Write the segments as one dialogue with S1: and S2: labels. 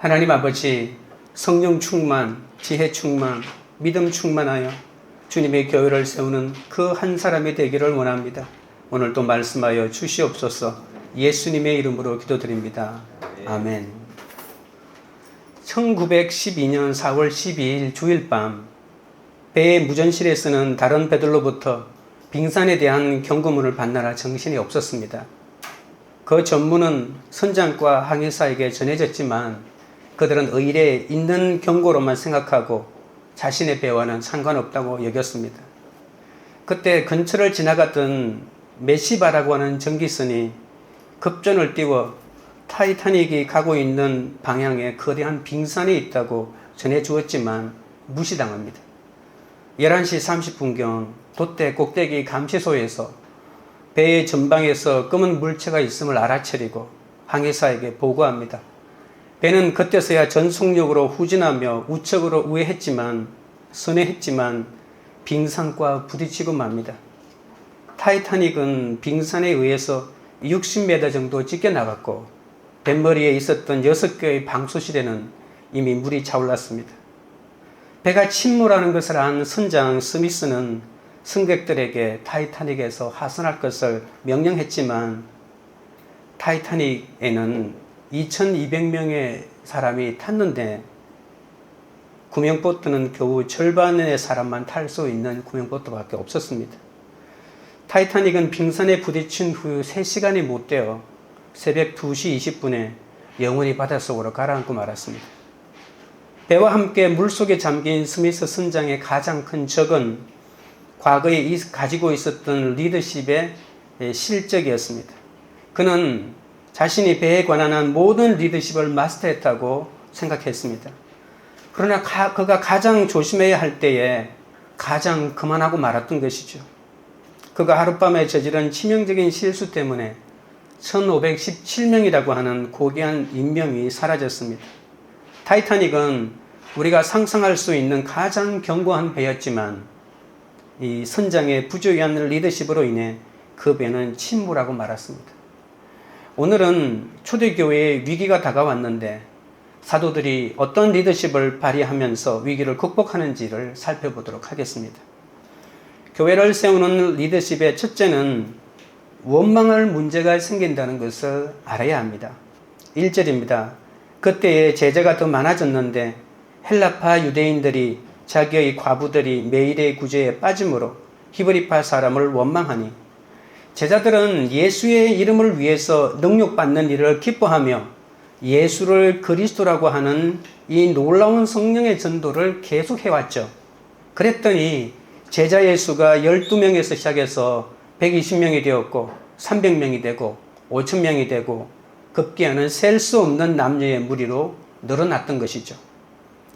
S1: 하나님 아버지, 성령 충만, 지혜 충만, 믿음 충만하여 주님의 교회를 세우는 그 한 사람이 되기를 원합니다. 오늘도 말씀하여 주시옵소서. 예수님의 이름으로 기도드립니다. 아멘. 1912년 4월 12일 주일 밤 배의 무전실에서는 다른 배들로부터 빙산에 대한 경고문을 받느라 정신이 없었습니다. 그 전문은 선장과 항해사에게 전해졌지만 그들은 의뢰에 있는 경고로만 생각하고 자신의 배와는 상관없다고 여겼습니다. 그때 근처를 지나갔던 메시바라고 하는 전기선이 급전을 띄워 타이타닉이 가고 있는 방향에 거대한 빙산이 있다고 전해주었지만 무시당합니다. 11시 30분경 돛대 꼭대기 감시소에서 배의 전방에서 검은 물체가 있음을 알아차리고 항해사에게 보고합니다. 배는 그때서야 전속력으로 후진하며 우측으로 우회했지만 선회했지만 빙산과 부딪히고 맙니다. 타이타닉은 빙산에 의해서 60m 정도 찢겨나갔고 뱃머리에 있었던 6개의 방수실에는 이미 물이 차올랐습니다. 배가 침몰하는 것을 안 선장 스미스는 승객들에게 타이타닉에서 하선할 것을 명령했지만 타이타닉에는 2200명의 사람이 탔는데 구명보트는 겨우 절반의 사람만 탈 수 있는 구명보트밖에 없었습니다. 타이타닉은 빙산에 부딪힌 후 3시간이 못 되어 새벽 2시 20분에 영원히 바닷속으로 가라앉고 말았습니다. 배와 함께 물속에 잠긴 스미스 선장의 가장 큰 적은 과거에 가지고 있었던 리더십의 실적이었습니다. 그는 자신이 배에 관한 모든 리더십을 마스터했다고 생각했습니다. 그러나 그가 가장 조심해야 할 때에 가장 그만하고 말았던 것이죠. 그가 하룻밤에 저지른 치명적인 실수 때문에 1517명이라고 하는 고귀한 인명이 사라졌습니다. 타이타닉은 우리가 상상할 수 있는 가장 견고한 배였지만 이 선장의 부조리한 리더십으로 인해 그 배는 침몰하고 말았습니다. 오늘은 초대교회의 위기가 다가왔는데 사도들이 어떤 리더십을 발휘하면서 위기를 극복하는지를 살펴보도록 하겠습니다. 교회를 세우는 리더십의 첫째는 원망할 문제가 생긴다는 것을 알아야 합니다. 1절입니다. 그때에 제자가 더 많아졌는데 헬라파 유대인들이 자기의 과부들이 매일의 구제에 빠짐으로 히브리파 사람을 원망하니 제자들은 예수의 이름을 위해서 능욕받는 일을 기뻐하며 예수를 그리스도라고 하는 이 놀라운 성령의 전도를 계속해왔죠. 그랬더니 제자의 수가 12명에서 시작해서 120명이 되었고 300명이 되고 5,000명이 되고 급기야는 셀 수 없는 남녀의 무리로 늘어났던 것이죠.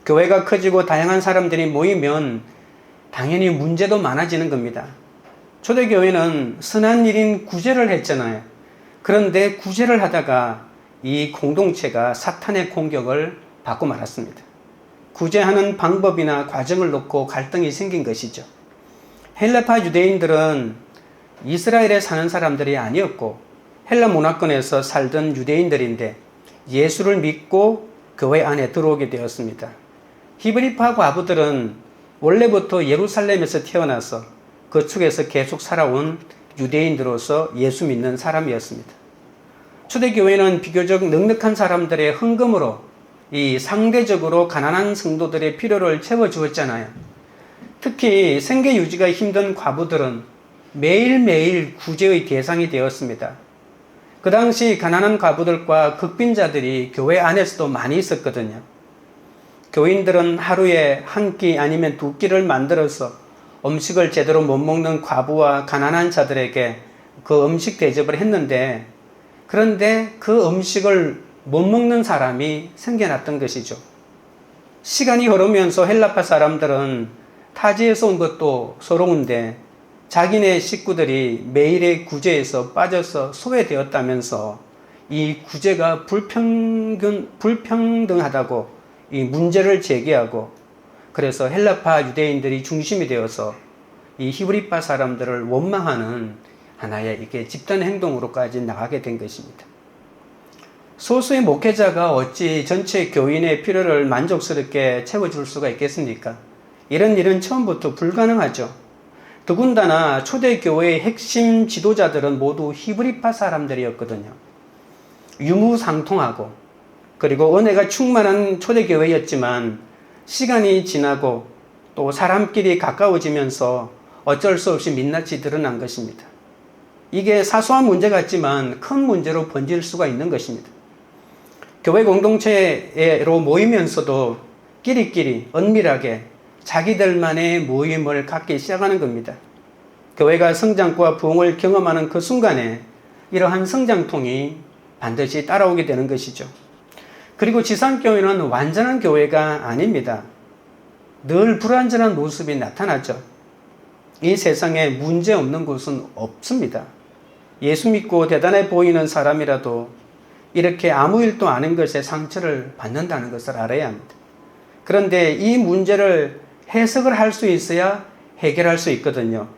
S1: 교회가 커지고 다양한 사람들이 모이면 당연히 문제도 많아지는 겁니다. 초대교회는 선한 일인 구제를 했잖아요. 그런데 구제를 하다가 이 공동체가 사탄의 공격을 받고 말았습니다. 구제하는 방법이나 과정을 놓고 갈등이 생긴 것이죠. 헬라파 유대인들은 이스라엘에 사는 사람들이 아니었고 헬라 문화권에서 살던 유대인들인데 예수를 믿고 교회 안에 들어오게 되었습니다. 히브리파 과부들은 원래부터 예루살렘에서 태어나서 그 축에서 계속 살아온 유대인들로서 예수 믿는 사람이었습니다. 초대교회는 비교적 넉넉한 사람들의 헌금으로 이 상대적으로 가난한 성도들의 필요를 채워주었잖아요. 특히 생계 유지가 힘든 과부들은 매일매일 구제의 대상이 되었습니다. 그 당시 가난한 과부들과 극빈자들이 교회 안에서도 많이 있었거든요. 교인들은 하루에 한 끼 아니면 2끼를 만들어서 음식을 제대로 못 먹는 과부와 가난한 자들에게 그 음식 대접을 했는데 그런데 그 음식을 못 먹는 사람이 생겨났던 것이죠. 시간이 흐르면서 헬라파 사람들은 타지에서 온 것도 서러운데 자기네 식구들이 매일의 구제에서 빠져서 소외되었다면서 이 구제가 불평등하다고 이 문제를 제기하고 그래서 헬라파 유대인들이 중심이 되어서 이 히브리파 사람들을 원망하는 하나의 이게 집단 행동으로까지 나가게 된 것입니다. 소수의 목회자가 어찌 전체 교인의 필요를 만족스럽게 채워줄 수가 있겠습니까? 이런 일은 처음부터 불가능하죠. 더군다나 초대교회의 핵심 지도자들은 모두 히브리파 사람들이었거든요. 유무상통하고 그리고 은혜가 충만한 초대교회였지만 시간이 지나고 또 사람끼리 가까워지면서 어쩔 수 없이 민낯이 드러난 것입니다. 이게 사소한 문제 같지만 큰 문제로 번질 수가 있는 것입니다. 교회 공동체로 모이면서도 끼리끼리 은밀하게 자기들만의 모임을 갖기 시작하는 겁니다. 교회가 성장과 부흥을 경험하는 그 순간에 이러한 성장통이 반드시 따라오게 되는 것이죠. 그리고 지상교회는 완전한 교회가 아닙니다. 늘 불완전한 모습이 나타나죠. 이 세상에 문제 없는 곳은 없습니다. 예수 믿고 대단해 보이는 사람이라도 이렇게 아무 일도 아닌 것에 상처를 받는다는 것을 알아야 합니다. 그런데 이 문제를 해석을 할 수 있어야 해결할 수 있거든요.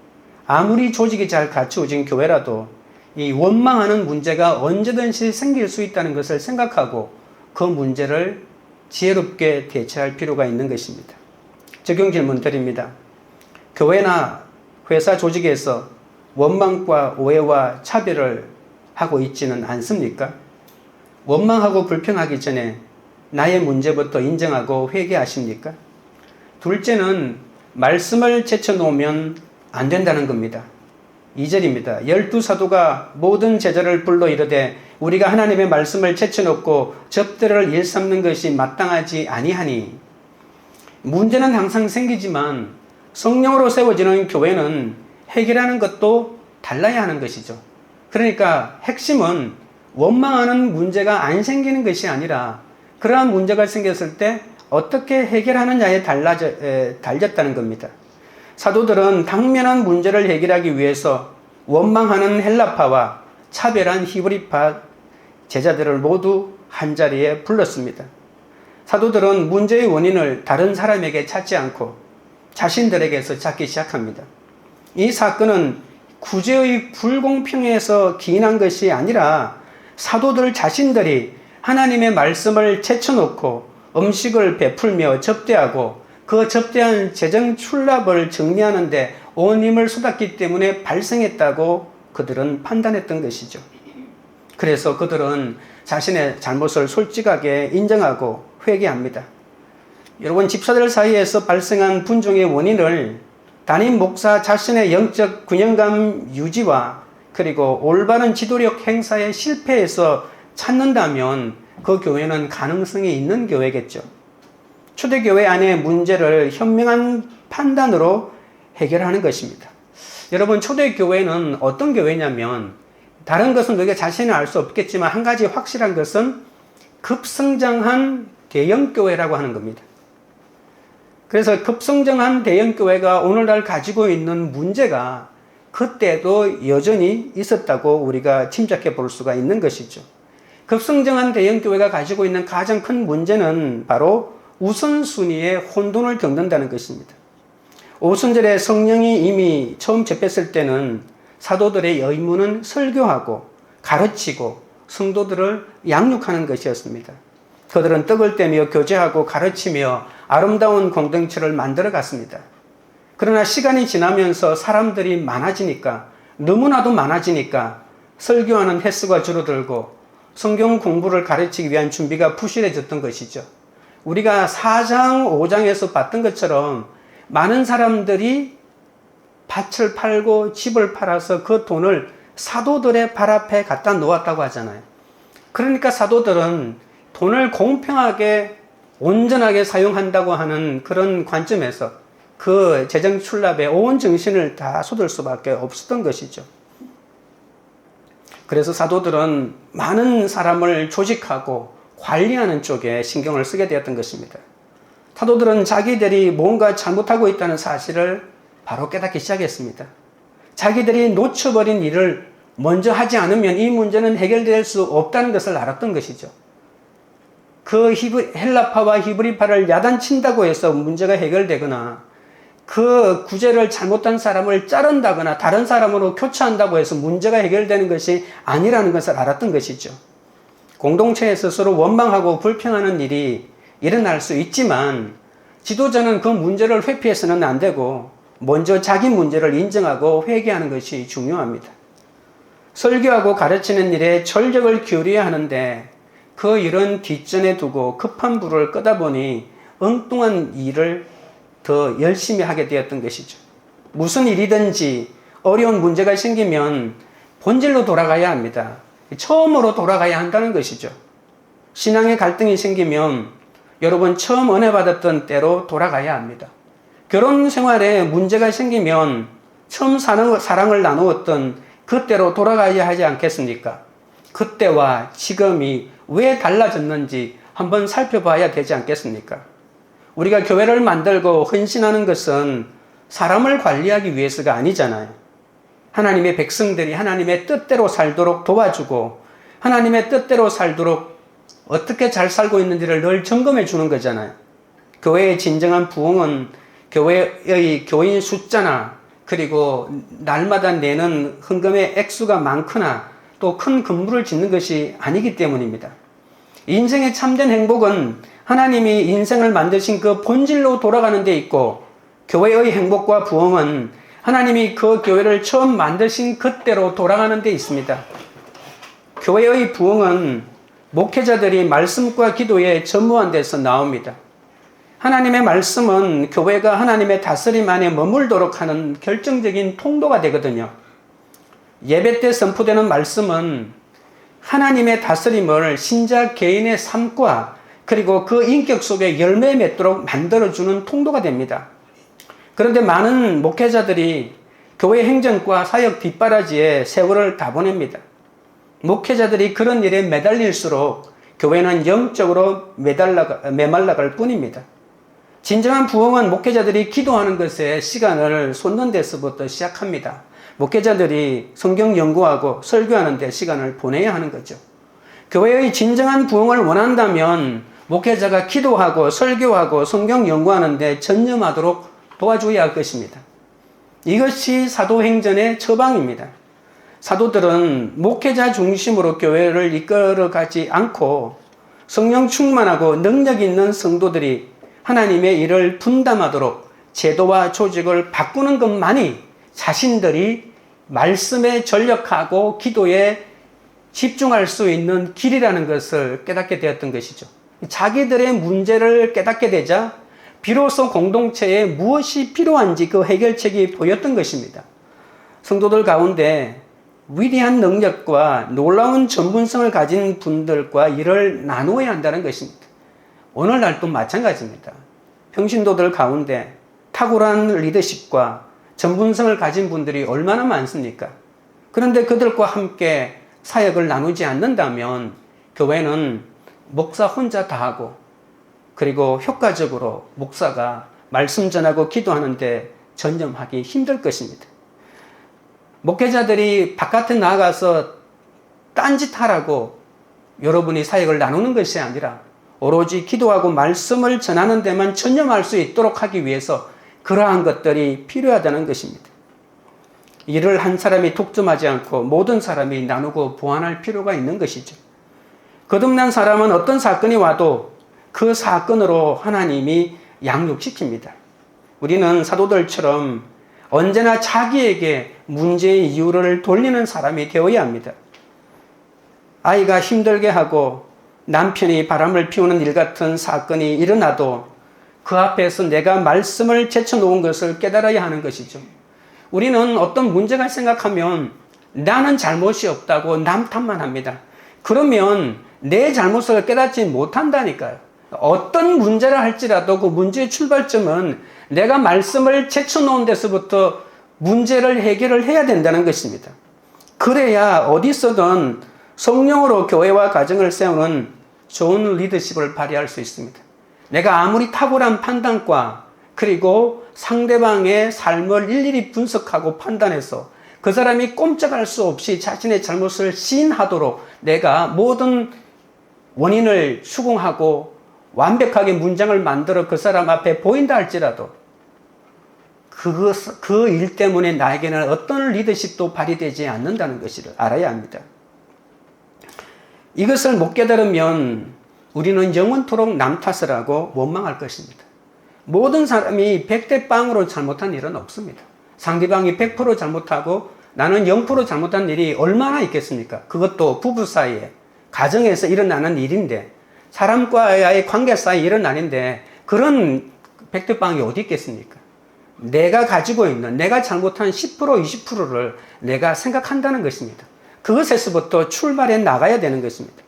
S1: 아무리 조직이 잘 갖추어진 교회라도 이 원망하는 문제가 언제든지 생길 수 있다는 것을 생각하고 그 문제를 지혜롭게 대처할 필요가 있는 것입니다. 적용 질문 드립니다. 교회나 회사 조직에서 원망과 오해와 차별을 하고 있지는 않습니까? 원망하고 불평하기 전에 나의 문제부터 인정하고 회개하십니까? 둘째는 말씀을 제쳐놓으면 안 된다는 겁니다. 2절입니다. 12사도가 모든 제자를 불러 이르되 우리가 하나님의 말씀을 제쳐놓고 접대를 일삼는 것이 마땅하지 아니하니. 문제는 항상 생기지만 성령으로 세워지는 교회는 해결하는 것도 달라야 하는 것이죠. 그러니까 핵심은 원망하는 문제가 안 생기는 것이 아니라 그러한 문제가 생겼을 때 어떻게 해결하느냐에 달렸다는 겁니다. 사도들은 당면한 문제를 해결하기 위해서 원망하는 헬라파와 차별한 히브리파 제자들을 모두 한자리에 불렀습니다. 사도들은 문제의 원인을 다른 사람에게 찾지 않고 자신들에게서 찾기 시작합니다. 이 사건은 구제의 불공평에서 기인한 것이 아니라 사도들 자신들이 하나님의 말씀을 제쳐놓고 음식을 베풀며 접대하고 그 접대한 재정 출납을 정리하는데 온 힘을 쏟았기 때문에 발생했다고 그들은 판단했던 것이죠. 그래서 그들은 자신의 잘못을 솔직하게 인정하고 회개합니다. 여러분, 집사들 사이에서 발생한 분쟁의 원인을 담임 목사 자신의 영적 균형감 유지와 그리고 올바른 지도력 행사의 실패에서 찾는다면 그 교회는 가능성이 있는 교회겠죠. 초대교회 안의 문제를 현명한 판단으로 해결하는 것입니다. 여러분, 초대교회는 어떤 교회냐면 다른 것은 우리가 자신을 알 수 없겠지만 한 가지 확실한 것은 급성장한 대형교회라고 하는 겁니다. 그래서 급성장한 대형교회가 오늘날 가지고 있는 문제가 그때도 여전히 있었다고 우리가 짐작해 볼 수가 있는 것이죠. 급성장한 대형교회가 가지고 있는 가장 큰 문제는 바로 우선순위의 혼돈을 겪는다는 것입니다. 오순절에 성령이 이미 처음 접했을 때는 사도들의 의무는 설교하고 가르치고 성도들을 양육하는 것이었습니다. 그들은 떡을 떼며 교제하고 가르치며 아름다운 공동체를 만들어 갔습니다. 그러나 시간이 지나면서 사람들이 많아지니까, 너무나도 많아지니까 설교하는 횟수가 줄어들고 성경 공부를 가르치기 위한 준비가 부실해졌던 것이죠. 우리가 4장, 5장에서 봤던 것처럼 많은 사람들이 밭을 팔고 집을 팔아서 그 돈을 사도들의 발 앞에 갖다 놓았다고 하잖아요. 그러니까 사도들은 돈을 공평하게 온전하게 사용한다고 하는 그런 관점에서 그 재정 출납에 온 정신을 다 쏟을 수밖에 없었던 것이죠. 그래서 사도들은 많은 사람을 조직하고 관리하는 쪽에 신경을 쓰게 되었던 것입니다. 사도들은 자기들이 뭔가 잘못하고 있다는 사실을 바로 깨닫기 시작했습니다. 자기들이 놓쳐버린 일을 먼저 하지 않으면 이 문제는 해결될 수 없다는 것을 알았던 것이죠. 그 헬라파와 히브리파를 야단친다고 해서 문제가 해결되거나 그 구제를 잘못한 사람을 자른다거나 다른 사람으로 교체한다고 해서 문제가 해결되는 것이 아니라는 것을 알았던 것이죠. 공동체에서 서로 원망하고 불평하는 일이 일어날 수 있지만 지도자는 그 문제를 회피해서는 안 되고 먼저 자기 문제를 인정하고 회개하는 것이 중요합니다. 설교하고 가르치는 일에 전력을 기울여야 하는데 그 일은 뒷전에 두고 급한 불을 끄다 보니 엉뚱한 일을 더 열심히 하게 되었던 것이죠. 무슨 일이든지 어려운 문제가 생기면 본질로 돌아가야 합니다. 처음으로 돌아가야 한다는 것이죠. 신앙의 갈등이 생기면 여러분 처음 은혜 받았던 때로 돌아가야 합니다. 결혼 생활에 문제가 생기면 처음 사랑을 나누었던 그때로 돌아가야 하지 않겠습니까? 그때와 지금이 왜 달라졌는지 한번 살펴봐야 되지 않겠습니까? 우리가 교회를 만들고 헌신하는 것은 사람을 관리하기 위해서가 아니잖아요. 하나님의 백성들이 하나님의 뜻대로 살도록 도와주고 하나님의 뜻대로 살도록 어떻게 잘 살고 있는지를 늘 점검해 주는 거잖아요. 교회의 진정한 부흥은 교회의 교인 숫자나 그리고 날마다 내는 헌금의 액수가 많거나 또 큰 건물을 짓는 것이 아니기 때문입니다. 인생의 참된 행복은 하나님이 인생을 만드신 그 본질로 돌아가는 데 있고 교회의 행복과 부흥은 하나님이 그 교회를 처음 만드신 그때로 돌아가는 데 있습니다. 교회의 부흥은 목회자들이 말씀과 기도에 전무한 데서 나옵니다. 하나님의 말씀은 교회가 하나님의 다스림 안에 머물도록 하는 결정적인 통로가 되거든요. 예배 때 선포되는 말씀은 하나님의 다스림을 신자 개인의 삶과 그리고 그 인격 속에 열매 맺도록 만들어주는 통로가 됩니다. 그런데 많은 목회자들이 교회 행정과 사역 뒷바라지에 세월을 다 보냅니다. 목회자들이 그런 일에 매달릴수록 교회는 영적으로 메말라갈 뿐입니다. 진정한 부흥은 목회자들이 기도하는 것에 시간을 쏟는 데서부터 시작합니다. 목회자들이 성경 연구하고 설교하는 데 시간을 보내야 하는 거죠. 교회의 진정한 부흥을 원한다면 목회자가 기도하고 설교하고 성경 연구하는 데 전념하도록 도와줘야 할 것입니다. 이것이 사도행전의 처방입니다. 사도들은 목회자 중심으로 교회를 이끌어가지 않고 성령 충만하고 능력 있는 성도들이 하나님의 일을 분담하도록 제도와 조직을 바꾸는 것만이 자신들이 말씀에 전력하고 기도에 집중할 수 있는 길이라는 것을 깨닫게 되었던 것이죠. 자기들의 문제를 깨닫게 되자 비로소 공동체에 무엇이 필요한지 그 해결책이 보였던 것입니다. 성도들 가운데 위대한 능력과 놀라운 전문성을 가진 분들과 일을 나누어야 한다는 것입니다. 오늘날도 마찬가지입니다. 평신도들 가운데 탁월한 리더십과 전문성을 가진 분들이 얼마나 많습니까? 그런데 그들과 함께 사역을 나누지 않는다면 교회는 목사 혼자 다 하고 그리고 효과적으로 목사가 말씀 전하고 기도하는데 전념하기 힘들 것입니다. 목회자들이 바깥에 나가서 딴짓하라고 여러분이 사역을 나누는 것이 아니라 오로지 기도하고 말씀을 전하는 데만 전념할 수 있도록 하기 위해서 그러한 것들이 필요하다는 것입니다. 일을 한 사람이 독점하지 않고 모든 사람이 나누고 보완할 필요가 있는 것이죠. 거듭난 사람은 어떤 사건이 와도 그 사건으로 하나님이 양육시킵니다. 우리는 사도들처럼 언제나 자기에게 문제의 이유를 돌리는 사람이 되어야 합니다. 아이가 힘들게 하고 남편이 바람을 피우는 일 같은 사건이 일어나도 그 앞에서 내가 말씀을 제쳐놓은 것을 깨달아야 하는 것이죠. 우리는 어떤 문제가 생각하면 나는 잘못이 없다고 남 탓만 합니다. 그러면 내 잘못을 깨닫지 못한다니까요. 어떤 문제라 할지라도 그 문제의 출발점은 내가 말씀을 제쳐놓은 데서부터 문제를 해결을 해야 된다는 것입니다. 그래야 어디서든 성령으로 교회와 가정을 세우는 좋은 리더십을 발휘할 수 있습니다. 내가 아무리 탁월한 판단과 그리고 상대방의 삶을 일일이 분석하고 판단해서 그 사람이 꼼짝할 수 없이 자신의 잘못을 시인하도록 내가 모든 원인을 추궁하고 완벽하게 문장을 만들어 그 사람 앞에 보인다 할지라도 그 일 때문에 나에게는 어떤 리더십도 발휘되지 않는다는 것을 알아야 합니다. 이것을 못 깨달으면 우리는 영원토록 남 탓을 하고 원망할 것입니다. 모든 사람이 100대 0으로 잘못한 일은 없습니다. 상대방이 100% 잘못하고 나는 0% 잘못한 일이 얼마나 있겠습니까? 그것도 부부 사이에, 가정에서 일어나는 일인데, 사람과의 관계 사이에 일어나는 일인데, 그런 100대 0이 어디 있겠습니까? 내가 가지고 있는, 내가 잘못한 10%, 20%를 내가 생각한다는 것입니다. 그것에서부터 출발해 나가야 되는 것입니다.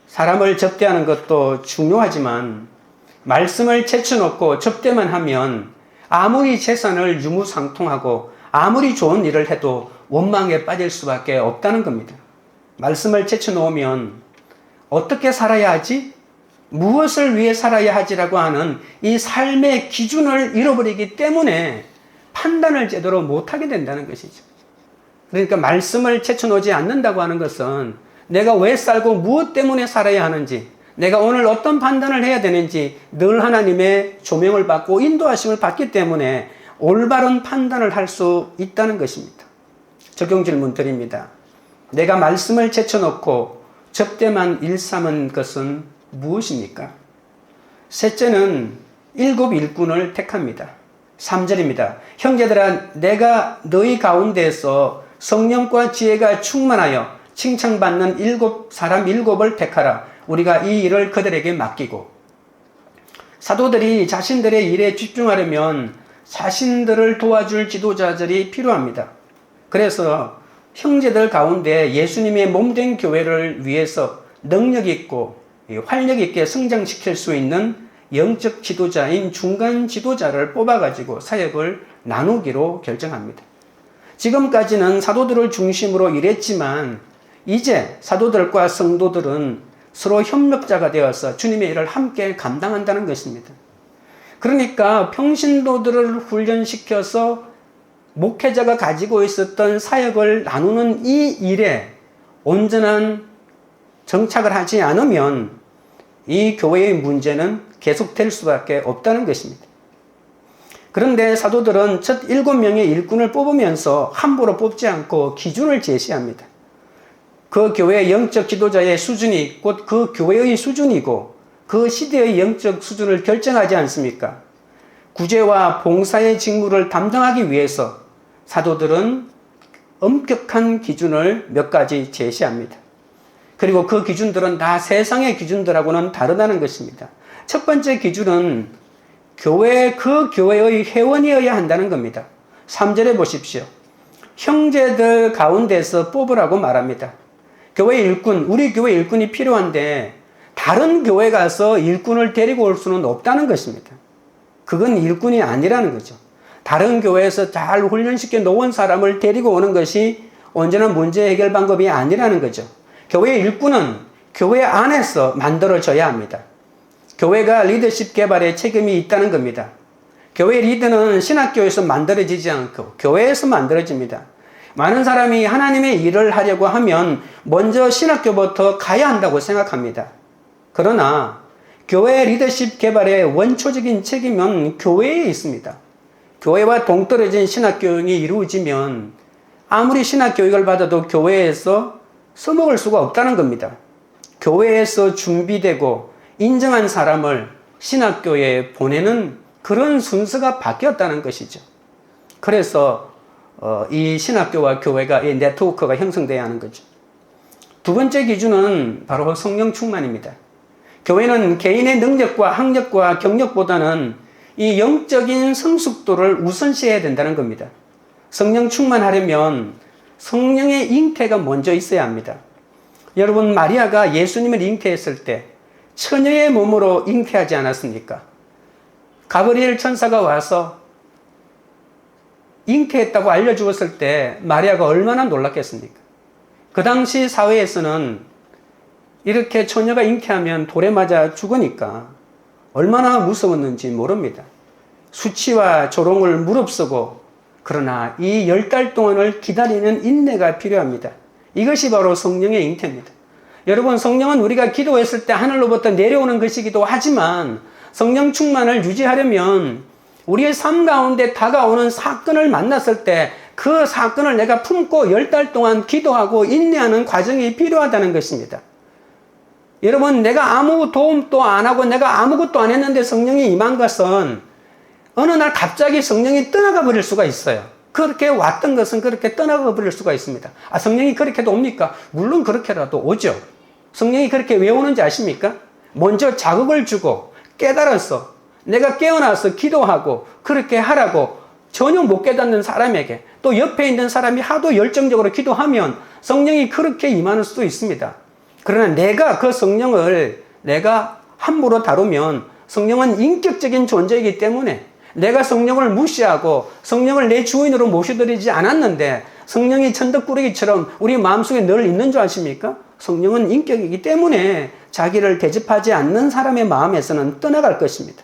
S1: 사람을 접대하는 것도 중요하지만 말씀을 제쳐놓고 접대만 하면 아무리 재산을 유무상통하고 아무리 좋은 일을 해도 원망에 빠질 수밖에 없다는 겁니다. 말씀을 제쳐놓으면 어떻게 살아야 하지? 무엇을 위해 살아야 하지라고 하는 이 삶의 기준을 잃어버리기 때문에 판단을 제대로 못하게 된다는 것이죠. 그러니까 말씀을 제쳐놓지 않는다고 하는 것은 내가 왜 살고 무엇 때문에 살아야 하는지, 내가 오늘 어떤 판단을 해야 되는지 늘 하나님의 조명을 받고 인도하심을 받기 때문에 올바른 판단을 할 수 있다는 것입니다. 적용 질문 드립니다. 내가 말씀을 제쳐놓고 접대만 일삼은 것은 무엇입니까? 셋째는 일곱 일꾼을 택합니다. 3절입니다. 형제들아, 내가 너희 가운데에서 성령과 지혜가 충만하여 칭찬받는 사람 일곱을 택하라. 우리가 이 일을 그들에게 맡기고. 사도들이 자신들의 일에 집중하려면 자신들을 도와줄 지도자들이 필요합니다. 그래서 형제들 가운데 예수님의 몸된 교회를 위해서 능력 있고 활력 있게 성장시킬 수 있는 영적 지도자인 중간 지도자를 뽑아가지고 사역을 나누기로 결정합니다. 지금까지는 사도들을 중심으로 일했지만 이제 사도들과 성도들은 서로 협력자가 되어서 주님의 일을 함께 감당한다는 것입니다. 그러니까 평신도들을 훈련시켜서 목회자가 가지고 있었던 사역을 나누는 이 일에 온전한 정착을 하지 않으면 이 교회의 문제는 계속될 수밖에 없다는 것입니다. 그런데 사도들은 첫 7명의 일꾼을 뽑으면서 함부로 뽑지 않고 기준을 제시합니다. 그 교회의 영적 지도자의 수준이 곧 그 교회의 수준이고 그 시대의 영적 수준을 결정하지 않습니까? 구제와 봉사의 직무를 담당하기 위해서 사도들은 엄격한 기준을 몇 가지 제시합니다. 그리고 그 기준들은 다 세상의 기준들하고는 다르다는 것입니다. 첫 번째 기준은 그 교회의 회원이어야 한다는 겁니다. 3절에 보십시오. 형제들 가운데서 뽑으라고 말합니다. 교회 일꾼, 우리 교회 일꾼이 필요한데 다른 교회 가서 일꾼을 데리고 올 수는 없다는 것입니다. 그건 일꾼이 아니라는 거죠. 다른 교회에서 잘 훈련시켜 놓은 사람을 데리고 오는 것이 온전한 문제 해결 방법이 아니라는 거죠. 교회 일꾼은 교회 안에서 만들어져야 합니다. 교회가 리더십 개발에 책임이 있다는 겁니다. 교회 리더는 신학교에서 만들어지지 않고 교회에서 만들어집니다. 많은 사람이 하나님의 일을 하려고 하면 먼저 신학교부터 가야 한다고 생각합니다. 그러나 교회 리더십 개발의 원초적인 책임은 교회에 있습니다. 교회와 동떨어진 신학교육이 이루어지면 아무리 신학교육을 받아도 교회에서 써먹을 수가 없다는 겁니다. 교회에서 준비되고 인정한 사람을 신학교에 보내는 그런 순서가 바뀌었다는 것이죠. 그래서 이 신학교와 교회가 이 네트워크가 형성돼야 하는 거죠. 두 번째 기준은 바로 성령 충만입니다. 교회는 개인의 능력과 학력과 경력보다는 이 영적인 성숙도를 우선시해야 된다는 겁니다. 성령 충만하려면 성령의 잉태가 먼저 있어야 합니다. 여러분, 마리아가 예수님을 잉태했을 때 처녀의 몸으로 잉태하지 않았습니까? 가브리엘 천사가 와서 잉태했다고 알려주었을 때 마리아가 얼마나 놀랐겠습니까? 그 당시 사회에서는 이렇게 처녀가 잉태하면 돌에 맞아 죽으니까 얼마나 무서웠는지 모릅니다. 수치와 조롱을 무릅쓰고 그러나 이 10달 동안을 기다리는 인내가 필요합니다. 이것이 바로 성령의 잉태입니다. 여러분, 성령은 우리가 기도했을 때 하늘로부터 내려오는 것이기도 하지만 성령 충만을 유지하려면 우리의 삶 가운데 다가오는 사건을 만났을 때 그 사건을 내가 품고 10달 동안 기도하고 인내하는 과정이 필요하다는 것입니다. 여러분, 내가 아무 도움도 안 하고 내가 아무것도 안 했는데 성령이 임한 것은 어느 날 갑자기 성령이 떠나가 버릴 수가 있어요. 그렇게 왔던 것은 그렇게 떠나가 버릴 수가 있습니다. 아, 성령이 그렇게도 옵니까? 물론 그렇게라도 오죠. 성령이 그렇게 왜 오는지 아십니까? 먼저 자극을 주고 깨달아서 내가 깨어나서 기도하고 그렇게 하라고 전혀 못 깨닫는 사람에게 또 옆에 있는 사람이 하도 열정적으로 기도하면 성령이 그렇게 임하는 수도 있습니다. 그러나 내가 그 성령을 내가 함부로 다루면 성령은 인격적인 존재이기 때문에 내가 성령을 무시하고 성령을 내 주인으로 모셔드리지 않았는데 성령이 천덕꾸러기처럼 우리 마음속에 늘 있는 줄 아십니까? 성령은 인격이기 때문에 자기를 대접하지 않는 사람의 마음에서는 떠나갈 것입니다.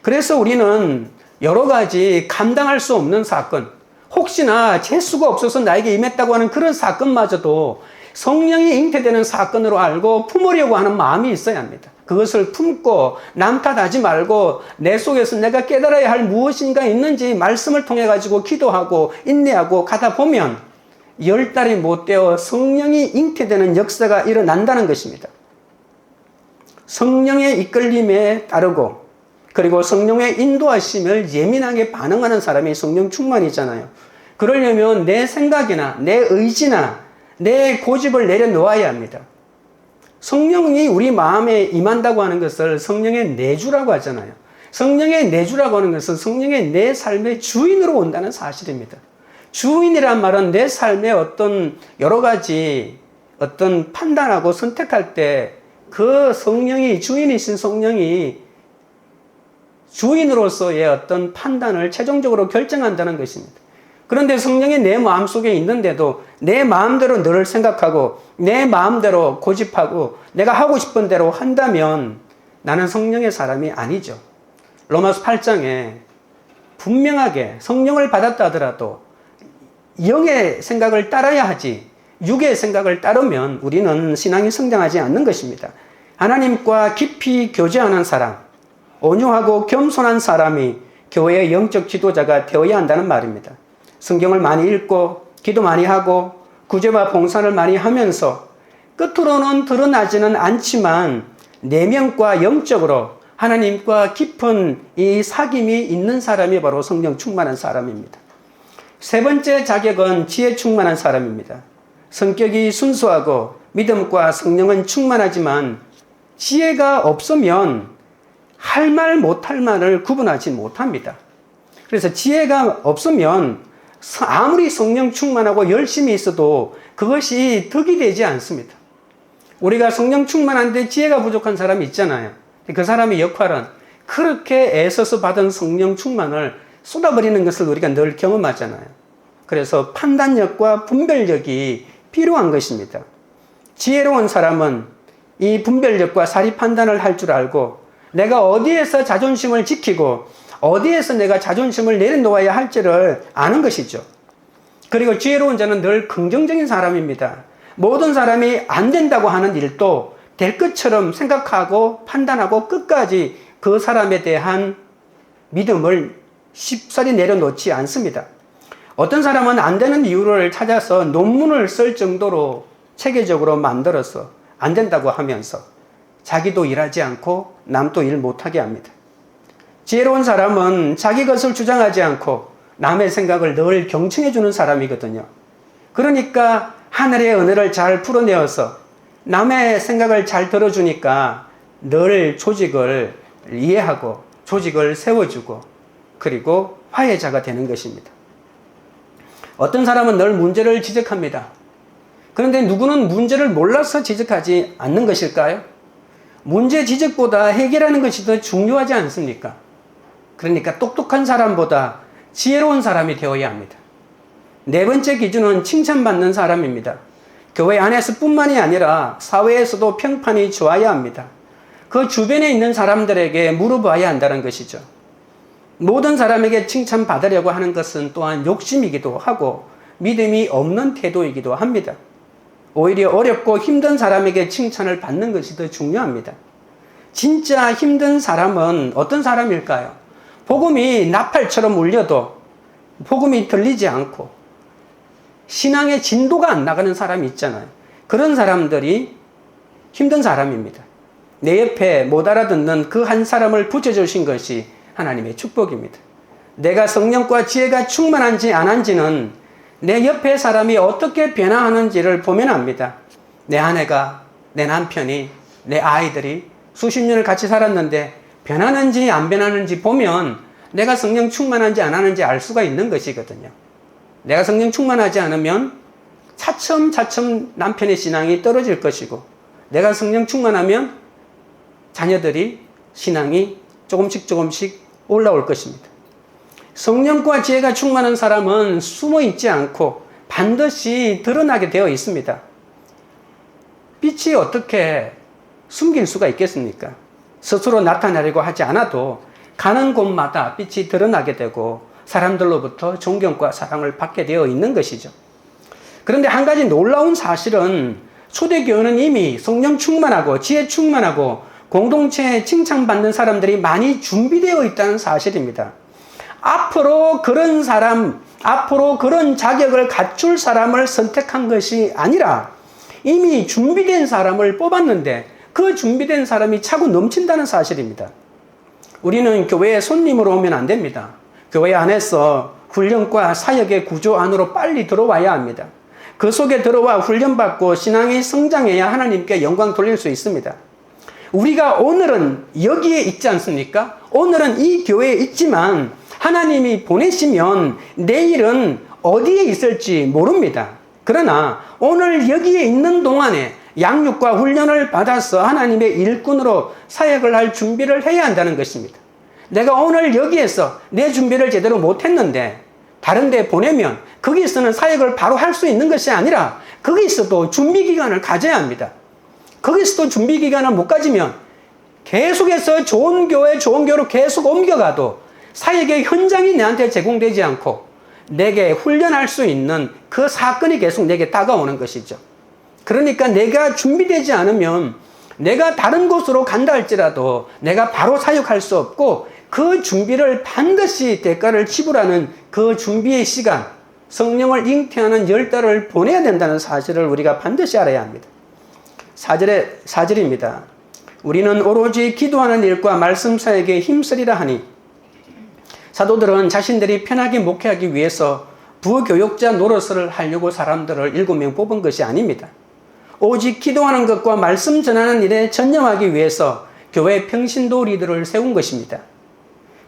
S1: 그래서 우리는 여러 가지 감당할 수 없는 사건, 혹시나 재수가 없어서 나에게 임했다고 하는 그런 사건마저도 성령이 잉태되는 사건으로 알고 품으려고 하는 마음이 있어야 합니다. 그것을 품고 남 탓하지 말고 내 속에서 내가 깨달아야 할 무엇인가 있는지 말씀을 통해 가지고 기도하고 인내하고 가다 보면 10달이 못 되어 성령이 잉태되는 역사가 일어난다는 것입니다. 성령의 이끌림에 따르고 그리고 성령의 인도하심을 예민하게 반응하는 사람이 성령 충만이잖아요. 그러려면 내 생각이나 내 의지나 내 고집을 내려놓아야 합니다. 성령이 우리 마음에 임한다고 하는 것을 성령의 내주라고 하잖아요. 성령의 내주라고 하는 것은 성령의 내 삶의 주인으로 온다는 사실입니다. 주인이란 말은 내 삶의 어떤 여러 가지 어떤 판단하고 선택할 때 그 성령이 주인이신 성령이 주인으로서의 어떤 판단을 최종적으로 결정한다는 것입니다. 그런데 성령이 내 마음속에 있는데도 내 마음대로 늘 생각하고 내 마음대로 고집하고 내가 하고 싶은 대로 한다면 나는 성령의 사람이 아니죠. 로마서 8장에 분명하게 성령을 받았다 하더라도 영의 생각을 따라야 하지 육의 생각을 따르면 우리는 신앙이 성장하지 않는 것입니다. 하나님과 깊이 교제하는 사람, 온유하고 겸손한 사람이 교회의 영적 지도자가 되어야 한다는 말입니다. 성경을 많이 읽고 기도 많이 하고 구제와 봉사를 많이 하면서 끝으로는 드러나지는 않지만 내면과 영적으로 하나님과 깊은 이 사귐이 있는 사람이 바로 성령 충만한 사람입니다. 세 번째 자격은 지혜 충만한 사람입니다. 성격이 순수하고 믿음과 성령은 충만하지만 지혜가 없으면 할 말 못할 말을 구분하지 못합니다. 그래서 지혜가 없으면 아무리 성령 충만하고 열심히 있어도 그것이 덕이 되지 않습니다. 우리가 성령 충만한데 지혜가 부족한 사람이 있잖아요. 그 사람의 역할은 그렇게 애써서 받은 성령 충만을 쏟아버리는 것을 우리가 늘 경험하잖아요. 그래서 판단력과 분별력이 필요한 것입니다. 지혜로운 사람은 이 분별력과 사리 판단을 할 줄 알고 내가 어디에서 자존심을 지키고 어디에서 내가 자존심을 내려놓아야 할지를 아는 것이죠. 그리고 지혜로운 자는 늘 긍정적인 사람입니다. 모든 사람이 안 된다고 하는 일도 될 것처럼 생각하고 판단하고 끝까지 그 사람에 대한 믿음을 쉽사리 내려놓지 않습니다. 어떤 사람은 안 되는 이유를 찾아서 논문을 쓸 정도로 체계적으로 만들어서 안 된다고 하면서 자기도 일하지 않고 남도 일 못하게 합니다. 지혜로운 사람은 자기 것을 주장하지 않고 남의 생각을 늘 경청해 주는 사람이거든요. 그러니까 하늘의 은혜를 잘 풀어내어서 남의 생각을 잘 들어주니까 늘 조직을 이해하고 조직을 세워주고 그리고 화해자가 되는 것입니다. 어떤 사람은 늘 문제를 지적합니다. 그런데 누구는 문제를 몰라서 지적하지 않는 것일까요? 문제 지적보다 해결하는 것이 더 중요하지 않습니까? 그러니까 똑똑한 사람보다 지혜로운 사람이 되어야 합니다. 네 번째 기준은 칭찬받는 사람입니다. 교회 안에서 뿐만이 아니라 사회에서도 평판이 좋아야 합니다. 그 주변에 있는 사람들에게 물어봐야 한다는 것이죠. 모든 사람에게 칭찬받으려고 하는 것은 또한 욕심이기도 하고 믿음이 없는 태도이기도 합니다. 오히려 어렵고 힘든 사람에게 칭찬을 받는 것이 더 중요합니다. 진짜 힘든 사람은 어떤 사람일까요? 복음이 나팔처럼 울려도 복음이 들리지 않고 신앙의 진도가 안 나가는 사람이 있잖아요. 그런 사람들이 힘든 사람입니다. 내 옆에 못 알아듣는 그 한 사람을 붙여주신 것이 하나님의 축복입니다. 내가 성령과 지혜가 충만한지 안 한지는 내 옆에 사람이 어떻게 변화하는지를 보면 압니다. 내 아내가, 내 남편이, 내 아이들이 수십 년을 같이 살았는데 변하는지 안 변하는지 보면 내가 성령 충만한지 안 하는지 알 수가 있는 것이거든요. 내가 성령 충만하지 않으면 차츰차츰 남편의 신앙이 떨어질 것이고, 내가 성령 충만하면 자녀들이 신앙이 조금씩 올라올 것입니다. 성령과 지혜가 충만한 사람은 숨어 있지 않고 반드시 드러나게 되어 있습니다. 빛이 어떻게 숨길 수가 있겠습니까? 스스로 나타나려고 하지 않아도 가는 곳마다 빛이 드러나게 되고 사람들로부터 존경과 사랑을 받게 되어 있는 것이죠. 그런데 한 가지 놀라운 사실은 초대교회는 이미 성령 충만하고 지혜 충만하고 공동체에 칭찬받는 사람들이 많이 준비되어 있다는 사실입니다. 앞으로 그런 사람, 앞으로 그런 자격을 갖출 사람을 선택한 것이 아니라 이미 준비된 사람을 뽑았는데 그 준비된 사람이 차고 넘친다는 사실입니다. 우리는 교회에 손님으로 오면 안 됩니다. 교회 안에서 훈련과 사역의 구조 안으로 빨리 들어와야 합니다. 그 속에 들어와 훈련받고 신앙이 성장해야 하나님께 영광 돌릴 수 있습니다. 우리가 오늘은 여기에 있지 않습니까? 오늘은 이 교회에 있지만 하나님이 보내시면 내일은 어디에 있을지 모릅니다. 그러나 오늘 여기에 있는 동안에 양육과 훈련을 받아서 하나님의 일꾼으로 사역을 할 준비를 해야 한다는 것입니다. 내가 오늘 여기에서 내 준비를 제대로 못했는데 다른 데 보내면 거기서는 사역을 바로 할 수 있는 것이 아니라 거기서도 준비기간을 가져야 합니다. 거기서도 준비기간을 못 가지면 계속해서 좋은 교회로 계속 옮겨가도 사역의 현장이 내한테 제공되지 않고 내게 훈련할 수 있는 그 사건이 계속 내게 다가오는 것이죠. 그러니까 내가 준비되지 않으면 내가 다른 곳으로 간다 할지라도 내가 바로 사역할 수 없고 그 준비를 반드시 대가를 지불하는 그 준비의 시간, 성령을 잉태하는 10달을 보내야 된다는 사실을 우리가 반드시 알아야 합니다. 4절입니다. 우리는 오로지 기도하는 일과 말씀 사역에 힘쓰리라 하니, 사도들은 자신들이 편하게 목회하기 위해서 부교육자 노릇을 하려고 사람들을 7명 뽑은 것이 아닙니다. 오직 기도하는 것과 말씀 전하는 일에 전념하기 위해서 교회 평신도 리더를 세운 것입니다.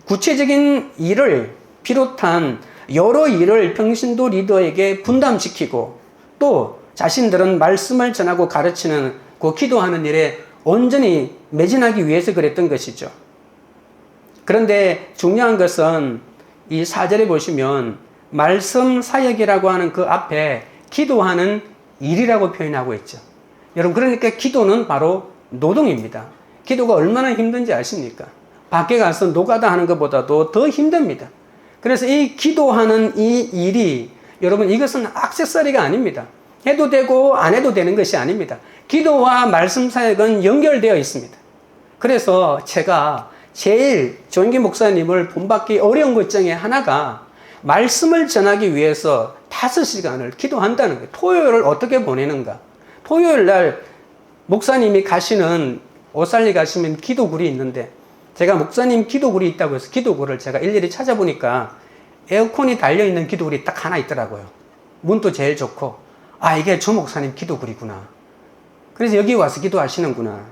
S1: 구체적인 일을 비롯한 여러 일을 평신도 리더에게 분담시키고 또 자신들은 말씀을 전하고 가르치는 그 기도하는 일에 온전히 매진하기 위해서 그랬던 것이죠. 그런데 중요한 것은 이 4절에 보시면 말씀 사역이라고 하는 그 앞에 기도하는 일이라고 표현하고 있죠. 여러분, 그러니까 기도는 바로 노동입니다. 기도가 얼마나 힘든지 아십니까? 밖에 가서 노가다 하는 것보다도 더 힘듭니다. 그래서 이 기도하는 이 일이, 여러분, 이것은 액세서리가 아닙니다. 해도 되고 안 해도 되는 것이 아닙니다. 기도와 말씀 사역은 연결되어 있습니다. 그래서 제가 제일 조인기 목사님을 본받기 어려운 것 중에 하나가 말씀을 전하기 위해서 5시간을 기도한다는 거예요. 토요일을 어떻게 보내는가? 토요일 날 목사님이 가시는, 오살리 가시면 기도굴이 있는데 제가 목사님 기도굴이 있다고 해서 기도굴을 제가 일일이 찾아보니까 에어컨이 달려있는 기도굴이 딱 하나 있더라고요. 문도 제일 좋고, 아, 이게 조 목사님 기도굴이구나. 그래서 여기 와서 기도하시는구나.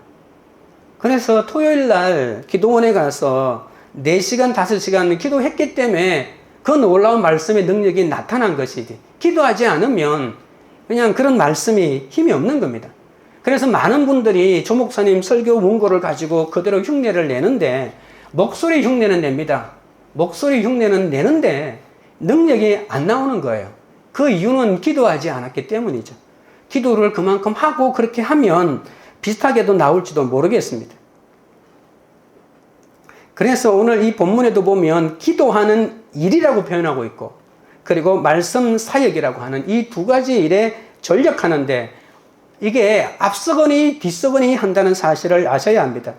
S1: 그래서 토요일 날 기도원에 가서 4시간, 5시간 기도했기 때문에 그 놀라운 말씀의 능력이 나타난 것이지, 기도하지 않으면 그냥 그런 말씀이 힘이 없는 겁니다. 그래서 많은 분들이 조 목사님 설교 원고를 가지고 그대로 흉내를 내는데, 목소리 흉내는 냅니다. 목소리 흉내는 내는데 능력이 안 나오는 거예요. 그 이유는 기도하지 않았기 때문이죠. 기도를 그만큼 하고 그렇게 하면 비슷하게도 나올지도 모르겠습니다. 그래서 오늘 이 본문에도 보면 기도하는 일이라고 표현하고 있고, 그리고 말씀 사역이라고 하는 이 2가지 일에 전력하는데, 이게 앞서거니 뒤서거니 한다는 사실을 아셔야 합니다.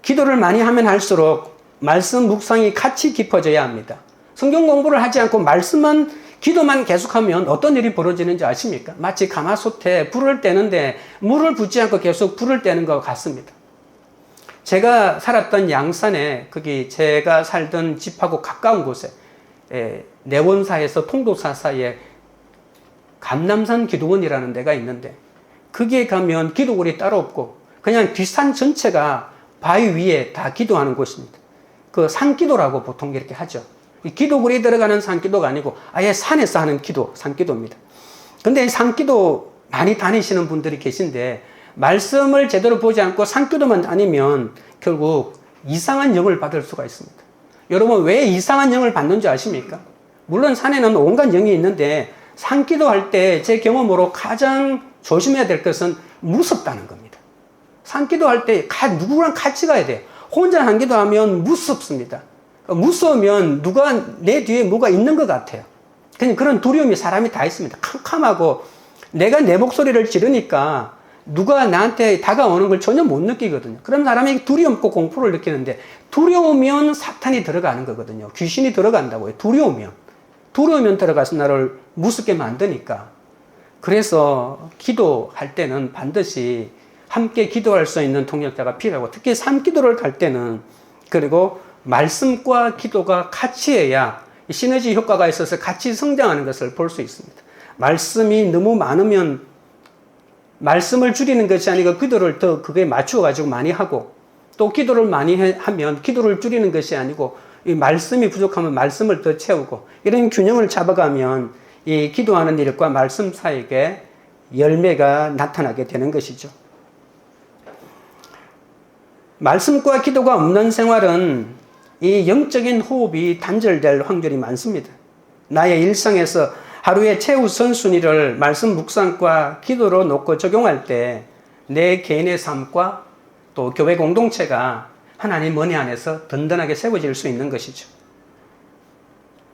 S1: 기도를 많이 하면 할수록 말씀 묵상이 같이 깊어져야 합니다. 성경 공부를 하지 않고 말씀만, 기도만 계속하면 어떤 일이 벌어지는지 아십니까? 마치 가마솥에 불을 떼는데 물을 붓지 않고 계속 불을 떼는 것과 같습니다. 제가 살았던 양산에, 거기 제가 살던 집하고 가까운 곳에, 내원사에서 통도사 사이에 감남산 기도원이라는 데가 있는데, 거기에 가면 기도원이 따로 없고 그냥 뒷산 전체가 바위 위에 다 기도하는 곳입니다. 그 산기도라고 보통 이렇게 하죠. 기도굴이 들어가는 산기도가 아니고 아예 산에서 하는 기도, 산기도입니다. 근데 산기도 많이 다니시는 분들이 계신데, 말씀을 제대로 보지 않고 산기도만 다니면 결국 이상한 영을 받을 수가 있습니다. 여러분, 왜 이상한 영을 받는 줄 아십니까? 물론 산에는 온갖 영이 있는데, 산기도 할 때 제 경험으로 가장 조심해야 될 것은 무섭다는 겁니다. 산기도 할 때 누구랑 같이 가야 돼요. 혼자 한 기도하면 무섭습니다. 무서우면 누가 내 뒤에 뭐가 있는 것 같아요. 그런 두려움이 사람이 다 있습니다. 캄캄하고 내가 내 목소리를 지르니까 누가 나한테 다가오는 걸 전혀 못 느끼거든요. 그런 사람이 두려움고 공포를 느끼는데, 두려우면 사탄이 들어가는 거거든요. 귀신이 들어간다고요. 두려우면 들어가서 나를 무섭게 만드니까. 그래서 기도할 때는 반드시 함께 기도할 수 있는 동역자가 필요하고, 특히 산기도를 갈 때는, 그리고 말씀과 기도가 같이 해야 시너지 효과가 있어서 같이 성장하는 것을 볼 수 있습니다. 말씀이 너무 많으면 말씀을 줄이는 것이 아니고 기도를 더 그게 맞추어 가지고 많이 하고, 또 기도를 많이 하면 기도를 줄이는 것이 아니고 이 말씀이 부족하면 말씀을 더 채우고, 이런 균형을 잡아가면 이 기도하는 일과 말씀 사이에 열매가 나타나게 되는 것이죠. 말씀과 기도가 없는 생활은 이 영적인 호흡이 단절될 확률이 많습니다. 나의 일상에서 하루의 최우선순위를 말씀 묵상과 기도로 놓고 적용할 때 내 개인의 삶과 또 교회 공동체가 하나님 은혜 안에서 든든하게 세워질 수 있는 것이죠.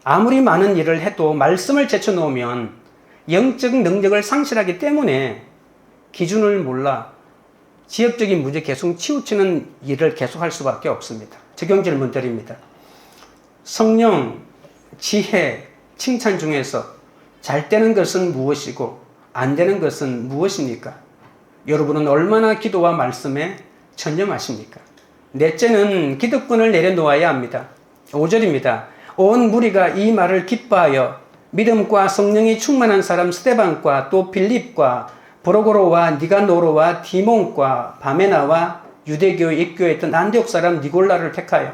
S1: 아무리 많은 일을 해도 말씀을 제쳐놓으면 영적 능력을 상실하기 때문에 기준을 몰라 지역적인 문제 계속 치우치는 일을 계속할 수밖에 없습니다. 적용 질문 드립니다. 성령, 지혜, 칭찬 중에서 잘 되는 것은 무엇이고 안 되는 것은 무엇입니까? 여러분은 얼마나 기도와 말씀에 전념하십니까? 넷째는 기득권을 내려놓아야 합니다. 5절입니다. 온 무리가 이 말을 기뻐하여 믿음과 성령이 충만한 사람 스데반과 또 빌립과 브로고로와 니가노로와 디몬과 바메나와 유대교에 입교했던 안디옥 사람 니골라를 택하여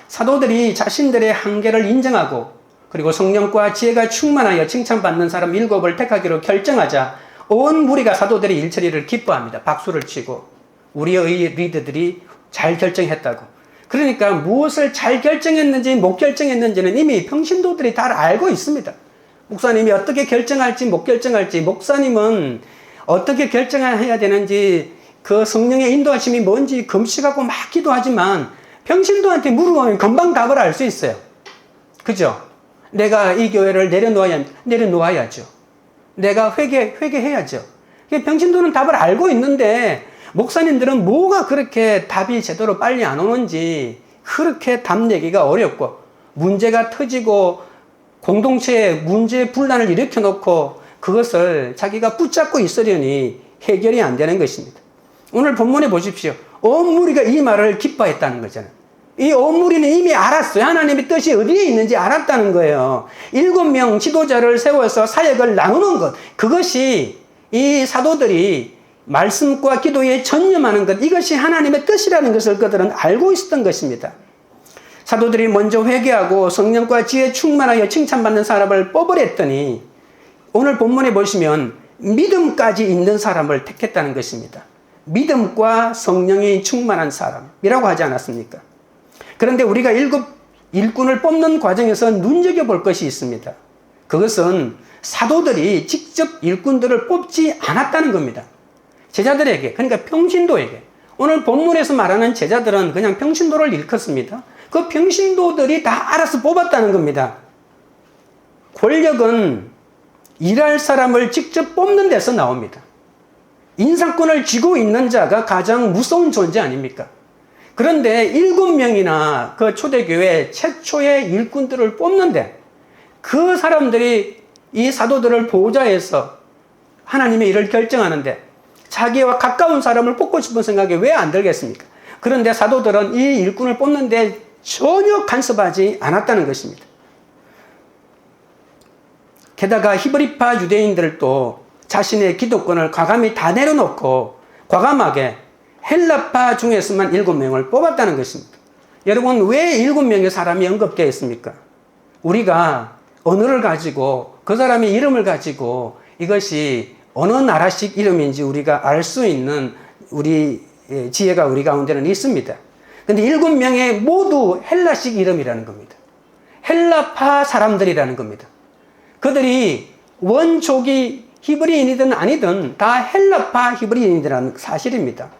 S1: 사도들이 자신들의 한계를 인정하고, 그리고 성령과 지혜가 충만하여 칭찬받는 사람 7을 택하기로 결정하자 온 무리가 사도들의 일처리를 기뻐합니다. 박수를 치고 우리의 리더들이 잘 결정했다고. 그러니까 무엇을 잘 결정했는지 못 결정했는지는 이미 평신도들이 다 알고 있습니다. 목사님이 어떻게 결정할지 못 결정할지, 목사님은 어떻게 결정해야 되는지 그 성령의 인도하심이 뭔지 금식하고 막 기도하지만 평신도한테 물어보면 금방 답을 알 수 있어요. 그죠? 내가 이 교회를 내려놓아야죠. 내가 회개해야죠. 평신도는 답을 알고 있는데 목사님들은 뭐가 그렇게 답이 제대로 빨리 안 오는지 그렇게 답 내기가 어렵고, 문제가 터지고 공동체에 문제 분란을 일으켜놓고 그것을 자기가 붙잡고 있으려니 해결이 안 되는 것입니다. 오늘 본문에 보십시오. 온 무리가 이 말을 기뻐했다는 거잖아요. 이 온 무리는 이미 알았어요. 하나님의 뜻이 어디에 있는지 알았다는 거예요. 7명 지도자를 세워서 사역을 나누는 것, 그것이 이 사도들이 말씀과 기도에 전념하는 것, 이것이 하나님의 뜻이라는 것을 그들은 알고 있었던 것입니다. 사도들이 먼저 회개하고 성령과 지혜에 충만하여 칭찬받는 사람을 뽑으랬더니 오늘 본문에 보시면 믿음까지 있는 사람을 택했다는 것입니다. 믿음과 성령이 충만한 사람이라고 하지 않았습니까? 그런데 우리가 일꾼을 뽑는 과정에서 눈여겨볼 것이 있습니다. 그것은 사도들이 직접 일꾼들을 뽑지 않았다는 겁니다. 제자들에게, 그러니까 평신도에게. 오늘 본문에서 말하는 제자들은 그냥 평신도를 일컫습니다. 그 평신도들이 다 알아서 뽑았다는 겁니다. 권력은 일할 사람을 직접 뽑는 데서 나옵니다. 인사권을 쥐고 있는 자가 가장 무서운 존재 아닙니까? 그런데 7명이나 그 초대교회 최초의 일꾼들을 뽑는데 그 사람들이 이 사도들을 보좌해서 하나님의 일을 결정하는데 자기와 가까운 사람을 뽑고 싶은 생각이 왜 안 들겠습니까? 그런데 사도들은 이 일꾼을 뽑는데 전혀 간섭하지 않았다는 것입니다. 게다가 히브리파 유대인들도 자신의 기득권을 과감히 다 내려놓고 과감하게 헬라파 중에서만 7명을 뽑았다는 것입니다. 여러분, 왜 7명의 사람이 언급되어 있습니까? 우리가 언어를 가지고 그 사람의 이름을 가지고 이것이 어느 나라식 이름인지 우리가 알 수 있는 우리 지혜가 우리 가운데는 있습니다. 근데 7명의 모두 헬라식 이름이라는 겁니다. 헬라파 사람들이라는 겁니다. 그들이 원족이 히브리인이든 아니든 다 헬라파 히브리인이라는 사실입니다.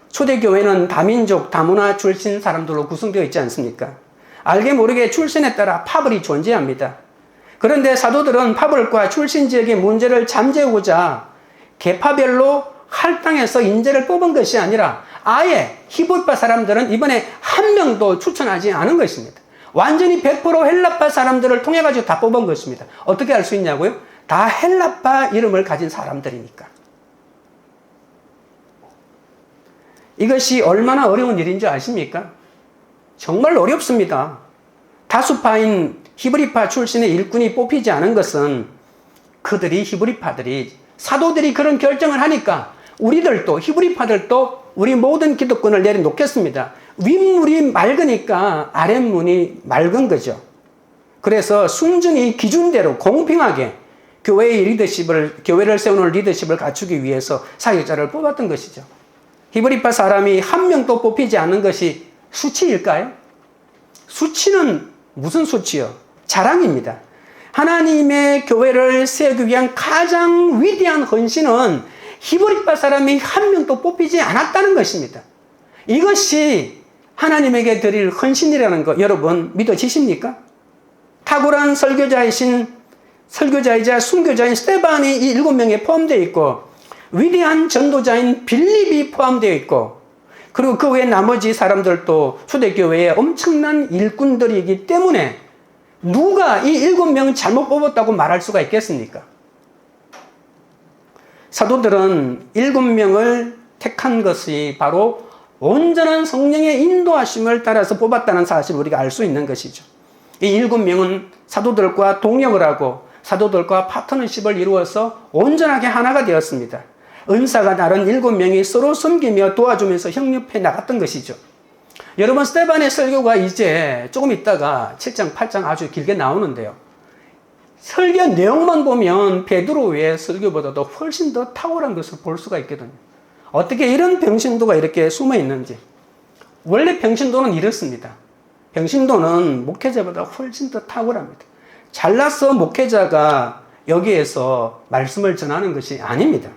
S1: 초대교회는 다민족, 다문화 출신 사람들로 구성되어 있지 않습니까? 알게 모르게 출신에 따라 파벌이 존재합니다. 그런데 사도들은 파벌과 출신 지역의 문제를 잠재우고자 계파별로 할당해서 인재를 뽑은 것이 아니라 아예 히브리파 사람들은 이번에 한 명도 추천하지 않은 것입니다. 완전히 100% 헬라파 사람들을 통해 가지고 다 뽑은 것입니다. 어떻게 알 수 있냐고요? 다 헬라파 이름을 가진 사람들이니까. 이것이 얼마나 어려운 일인 줄 아십니까? 정말 어렵습니다. 다수파인 히브리파 출신의 일꾼이 뽑히지 않은 것은 그들이 히브리파들이 사도들이 그런 결정을 하니까 우리들도 히브리파들도 우리 모든 기득권을 내려놓겠습니다. 윗물이 맑으니까 아랫물이 맑은 거죠. 그래서 순전히 기준대로 공평하게 교회를 세우는 리더십을 갖추기 위해서 사역자를 뽑았던 것이죠. 히브리파 사람이 한 명도 뽑히지 않는 것이 수치일까요? 수치는 무슨 수치요? 자랑입니다. 하나님의 교회를 세우기 위한 가장 위대한 헌신은 히브리파 사람이 한 명도 뽑히지 않았다는 것입니다. 이것이 하나님에게 드릴 헌신이라는 거 여러분 믿어지십니까? 탁월한 설교자이자 순교자인 스데반이 이 7명에 포함되어 있고 위대한 전도자인 빌립이 포함되어 있고 그리고 그 외 나머지 사람들도 초대교회의 엄청난 일꾼들이기 때문에 누가 이 7명 잘못 뽑았다고 말할 수가 있겠습니까? 사도들은 7명을 택한 것이 바로 온전한 성령의 인도하심을 따라서 뽑았다는 사실을 우리가 알 수 있는 것이죠. 이 7명은 사도들과 동역을 하고 사도들과 파트너십을 이루어서 온전하게 하나가 되었습니다. 은사가 다른 7명이 서로 섬기며 도와주면서 협력해 나갔던 것이죠. 여러분, 스데반의 설교가 이제 조금 있다가 7장, 8장 아주 길게 나오는데요. 설교 내용만 보면 베드로의 설교보다도 훨씬 더 탁월한 것을 볼 수가 있거든요. 어떻게 이런 병신도가 이렇게 숨어 있는지. 원래 병신도는 이렇습니다. 병신도는 목회자보다 훨씬 더 탁월합니다. 잘나서 목회자가 여기에서 말씀을 전하는 것이 아닙니다.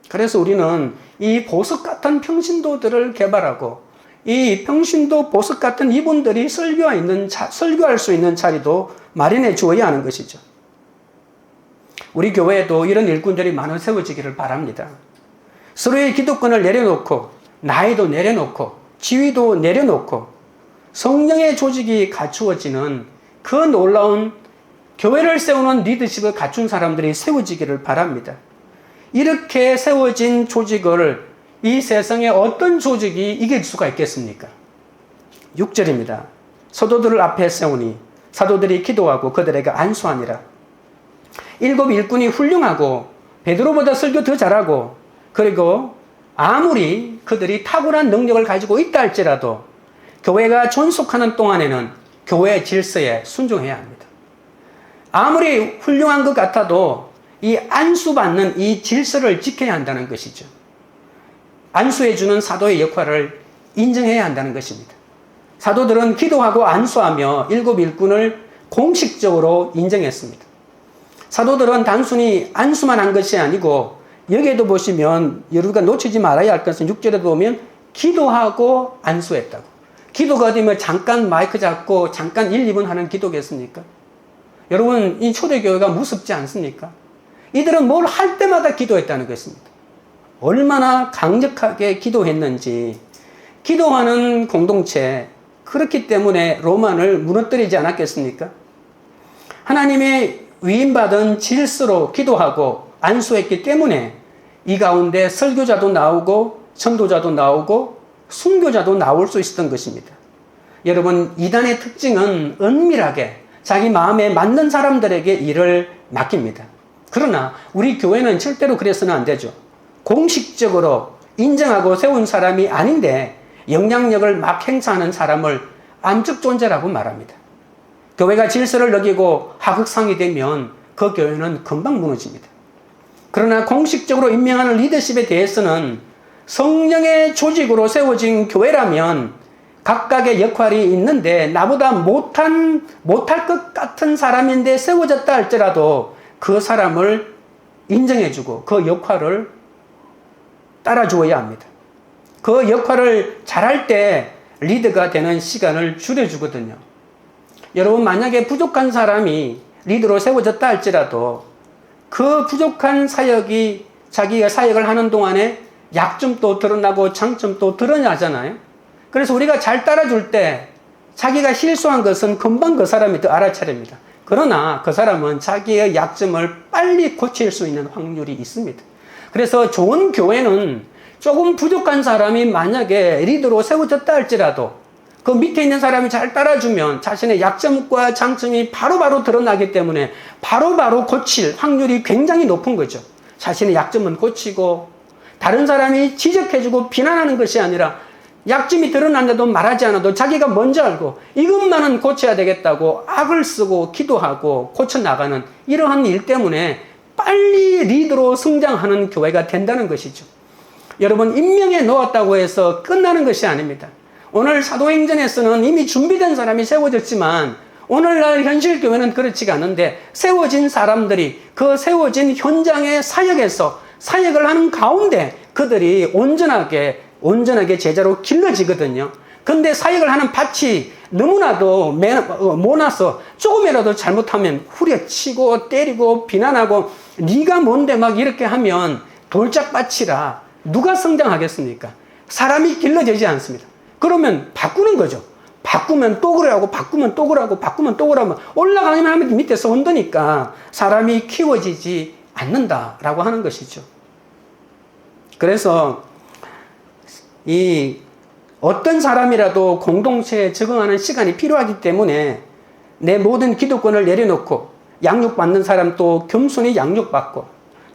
S1: 그래서 우리는 이 보석 같은 평신도들을 개발하고 이 평신도 보석 같은 이분들이 설교할 수 있는 자리도 마련해 주어야 하는 것이죠. 우리 교회에도 이런 일꾼들이 많이 세워지기를 바랍니다. 서로의 기득권을 내려놓고 나이도 내려놓고 지위도 내려놓고 성령의 조직이 갖추어지는 그 놀라운 교회를 세우는 리더십을 갖춘 사람들이 세워지기를 바랍니다. 이렇게 세워진 조직을 이 세상에 어떤 조직이 이길 수가 있겠습니까? 6절입니다. 사도들을 앞에 세우니 사도들이 기도하고 그들에게 안수하니라. 7 일꾼이 훌륭하고 베드로보다 설교 더 잘하고 그리고 아무리 그들이 탁월한 능력을 가지고 있다 할지라도 교회가 존속하는 동안에는 교회의 질서에 순종해야 합니다. 아무리 훌륭한 것 같아도 이 안수받는 이 질서를 지켜야 한다는 것이죠. 안수해주는 사도의 역할을 인정해야 한다는 것입니다. 사도들은 기도하고 안수하며 7 일꾼을 공식적으로 인정했습니다. 사도들은 단순히 안수만 한 것이 아니고 여기에도 보시면 우리가 놓치지 말아야 할 것은 6절에도 보면 기도하고 안수했다고. 기도가 되면 잠깐 마이크 잡고 잠깐 1, 2분 하는 기도겠습니까? 여러분, 이 초대교회가 무섭지 않습니까? 이들은 뭘 할 때마다 기도했다는 것입니다. 얼마나 강력하게 기도했는지 기도하는 공동체, 그렇기 때문에 로마를 무너뜨리지 않았겠습니까? 하나님의 위임받은 질서로 기도하고 안수했기 때문에 이 가운데 설교자도 나오고 전도자도 나오고 순교자도 나올 수 있었던 것입니다. 여러분, 이단의 특징은 은밀하게 자기 마음에 맞는 사람들에게 일을 맡깁니다. 그러나 우리 교회는 절대로 그래서는 안 되죠. 공식적으로 인정하고 세운 사람이 아닌데 영향력을 막 행사하는 사람을 암적 존재라고 말합니다. 교회가 질서를 어기고 하극상이 되면 그 교회는 금방 무너집니다. 그러나 공식적으로 임명하는 리더십에 대해서는 성령의 조직으로 세워진 교회라면 각각의 역할이 있는데 나보다 못할 것 같은 사람인데 세워졌다 할지라도 그 사람을 인정해주고 그 역할을 따라주어야 합니다. 그 역할을 잘할 때 리더가 되는 시간을 줄여주거든요. 여러분, 만약에 부족한 사람이 리더로 세워졌다 할지라도 그 부족한 사역이 자기가 사역을 하는 동안에 약점도 드러나고 장점도 드러나잖아요. 그래서 우리가 잘 따라줄 때 자기가 실수한 것은 금방 그 사람이 더 알아차립니다. 그러나 그 사람은 자기의 약점을 빨리 고칠 수 있는 확률이 있습니다. 그래서 좋은 교회는 조금 부족한 사람이 만약에 리더로 세워졌다 할지라도 그 밑에 있는 사람이 잘 따라주면 자신의 약점과 장점이 바로바로 드러나기 때문에 바로바로 고칠 확률이 굉장히 높은 거죠. 자신의 약점은 고치고 다른 사람이 지적해주고 비난하는 것이 아니라 약점이 드러났는데도 말하지 않아도 자기가 먼저 알고 이것만은 고쳐야 되겠다고 악을 쓰고 기도하고 고쳐나가는 이러한 일 때문에 빨리 리더로 성장하는 교회가 된다는 것이죠. 여러분, 임명해 놓았다고 해서 끝나는 것이 아닙니다. 오늘 사도행전에서는 이미 준비된 사람이 세워졌지만 오늘날 현실 교회는 그렇지가 않은데 세워진 사람들이 그 세워진 현장의 사역에서 사역을 하는 가운데 그들이 온전하게 제자로 길러지거든요. 근데 사역을 하는 밭이 너무나도 모나서 조금이라도 잘못하면 후려치고 때리고 비난하고 네가 뭔데 막 이렇게 하면 돌짝밭이라 누가 성장하겠습니까? 사람이 길러지지 않습니다. 그러면 바꾸는 거죠. 바꾸면 또 그러고 바꾸면 또 그러고 바꾸면 또 그러면 올라가면 하면 밑에서 온다니까 사람이 키워지지 않는다라고 하는 것이죠. 그래서 이 어떤 사람이라도 공동체에 적응하는 시간이 필요하기 때문에 내 모든 기득권을 내려놓고 양육받는 사람도 겸손히 양육받고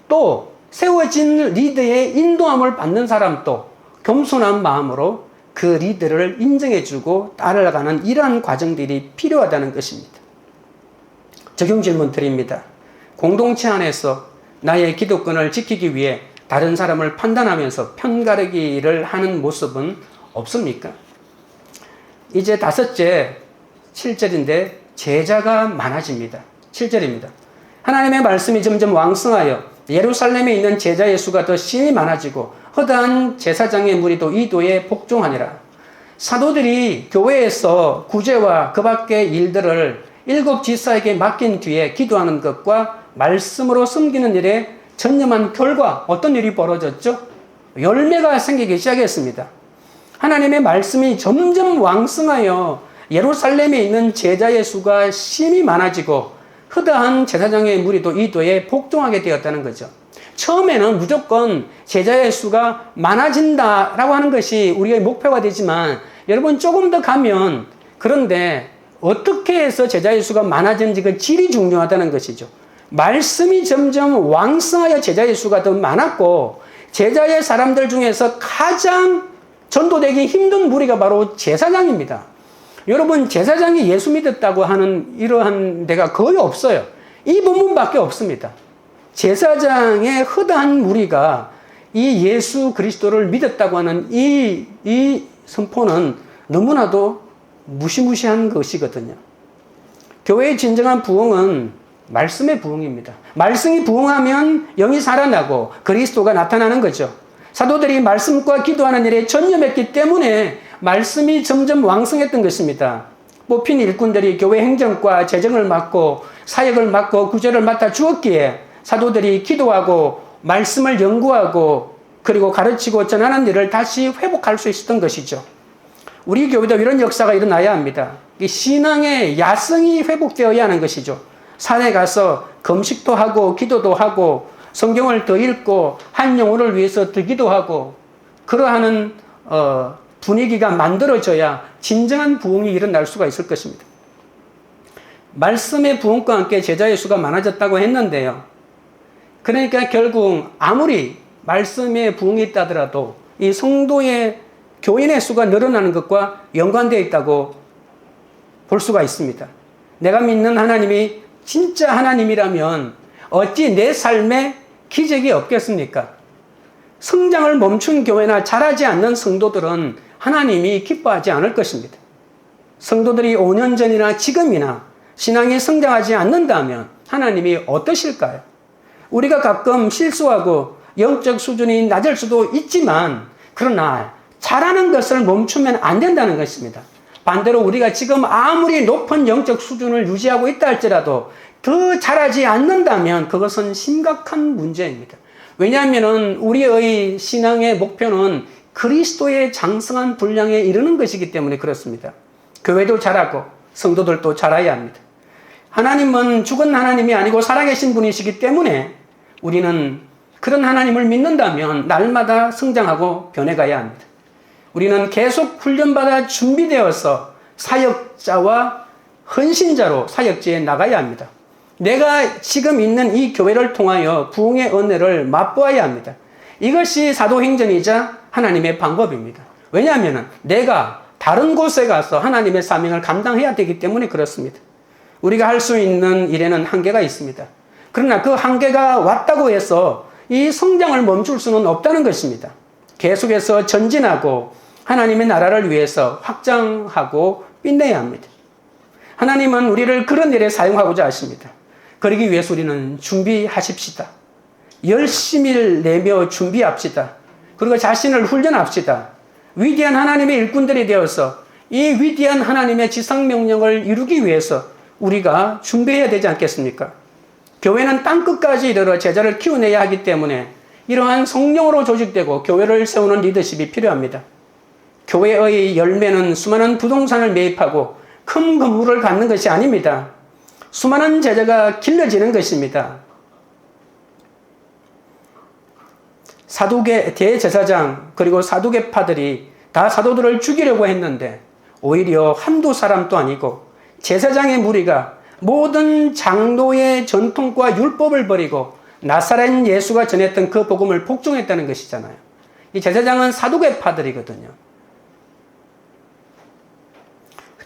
S1: 또 세워진 리더의 인도함을 받는 사람도 겸손한 마음으로 그 리더를 인정해주고 따라가는 이러한 과정들이 필요하다는 것입니다. 적용 질문 드립니다. 공동체 안에서 나의 기득권을 지키기 위해 다른 사람을 판단하면서 편가르기를 하는 모습은 없습니까? 이제 5째 7절인데 제자가 많아집니다. 7절입니다. 하나님의 말씀이 점점 왕성하여 예루살렘에 있는 제자의 수가 더 심히 많아지고 허다한 제사장의 무리도 이 도에 복종하니라. 사도들이 교회에서 구제와 그 밖의 일들을 7 지사에게 맡긴 뒤에 기도하는 것과 말씀으로 섬기는 일에 전념한 결과 어떤 일이 벌어졌죠? 열매가 생기기 시작했습니다. 하나님의 말씀이 점점 왕성하여 예루살렘에 있는 제자의 수가 심히 많아지고 허다한 제사장의 무리도 이 도에 복종하게 되었다는 거죠. 처음에는 무조건 제자의 수가 많아진다라고 하는 것이 우리의 목표가 되지만 여러분 조금 더 가면 그런데 어떻게 해서 제자의 수가 많아지는지 그 질이 중요하다는 것이죠. 말씀이 점점 왕성하여 제자의 수가 더 많았고 제자의 사람들 중에서 가장 전도되기 힘든 무리가 바로 제사장입니다. 여러분 제사장이 예수 믿었다고 하는 이러한 데가 거의 없어요. 이 본문밖에 없습니다. 제사장의 허다한 무리가 이 예수 그리스도를 믿었다고 하는 이 선포는 너무나도 무시무시한 것이거든요. 교회의 진정한 부흥은 말씀의 부흥입니다. 말씀이 부흥하면 영이 살아나고 그리스도가 나타나는 거죠. 사도들이 말씀과 기도하는 일에 전념했기 때문에 말씀이 점점 왕성했던 것입니다. 뽑힌 일꾼들이 교회 행정과 재정을 맡고 사역을 맡고 구제를 맡아 주었기에 사도들이 기도하고 말씀을 연구하고 그리고 가르치고 전하는 일을 다시 회복할 수 있었던 것이죠. 우리 교회도 이런 역사가 일어나야 합니다. 이 신앙의 야성이 회복되어야 하는 것이죠. 산에 가서 금식도 하고 기도도 하고 성경을 더 읽고 한 영혼을 위해서 더 기도하고 그러하는 분위기가 만들어져야 진정한 부흥이 일어날 수가 있을 것입니다. 말씀의 부흥과 함께 제자의 수가 많아졌다고 했는데요. 그러니까 결국 아무리 말씀의 부흥이 있다더라도 이 성도의 교인의 수가 늘어나는 것과 연관되어 있다고 볼 수가 있습니다. 내가 믿는 하나님이 진짜 하나님이라면 어찌 내 삶에 기적이 없겠습니까? 성장을 멈춘 교회나 자라지 않는 성도들은 하나님이 기뻐하지 않을 것입니다. 성도들이 5년 전이나 지금이나 신앙이 성장하지 않는다면 하나님이 어떠실까요? 우리가 가끔 실수하고 영적 수준이 낮을 수도 있지만 그러나 잘하는 것을 멈추면 안 된다는 것입니다. 반대로 우리가 지금 아무리 높은 영적 수준을 유지하고 있다 할지라도 더 잘하지 않는다면 그것은 심각한 문제입니다. 왜냐하면 우리의 신앙의 목표는 그리스도의 장성한 분량에 이르는 것이기 때문에 그렇습니다. 교회도 잘하고 성도들도 잘해야 합니다. 하나님은 죽은 하나님이 아니고 살아계신 분이시기 때문에 우리는 그런 하나님을 믿는다면 날마다 성장하고 변해가야 합니다. 우리는 계속 훈련받아 준비되어서 사역자와 헌신자로 사역지에 나가야 합니다. 내가 지금 있는 이 교회를 통하여 부흥의 은혜를 맛보아야 합니다. 이것이 사도행전이자 하나님의 방법입니다. 왜냐하면 내가 다른 곳에 가서 하나님의 사명을 감당해야 되기 때문에 그렇습니다. 우리가 할 수 있는 일에는 한계가 있습니다. 그러나 그 한계가 왔다고 해서 이 성장을 멈출 수는 없다는 것입니다. 계속해서 전진하고 하나님의 나라를 위해서 확장하고 빛내야 합니다. 하나님은 우리를 그런 일에 사용하고자 하십니다. 그러기 위해서 우리는 준비하십시다. 열심히 내며 준비합시다. 그리고 자신을 훈련합시다. 위대한 하나님의 일꾼들이 되어서 이 위대한 하나님의 지상명령을 이루기 위해서 우리가 준비해야 되지 않겠습니까? 교회는 땅끝까지 이르러 제자를 키워내야 하기 때문에 이러한 성령으로 조직되고 교회를 세우는 리더십이 필요합니다. 교회의 열매는 수많은 부동산을 매입하고 큰 건물을 갖는 것이 아닙니다. 수많은 제자가 길러지는 것입니다. 사두개 대제사장 그리고 사두개파들이 다 사도들을 죽이려고 했는데 오히려 한두 사람도 아니고 제사장의 무리가 모든 장로의 전통과 율법을 버리고 나사렛 예수가 전했던 그 복음을 복종했다는 것이잖아요. 이 제사장은 사두개파들이거든요.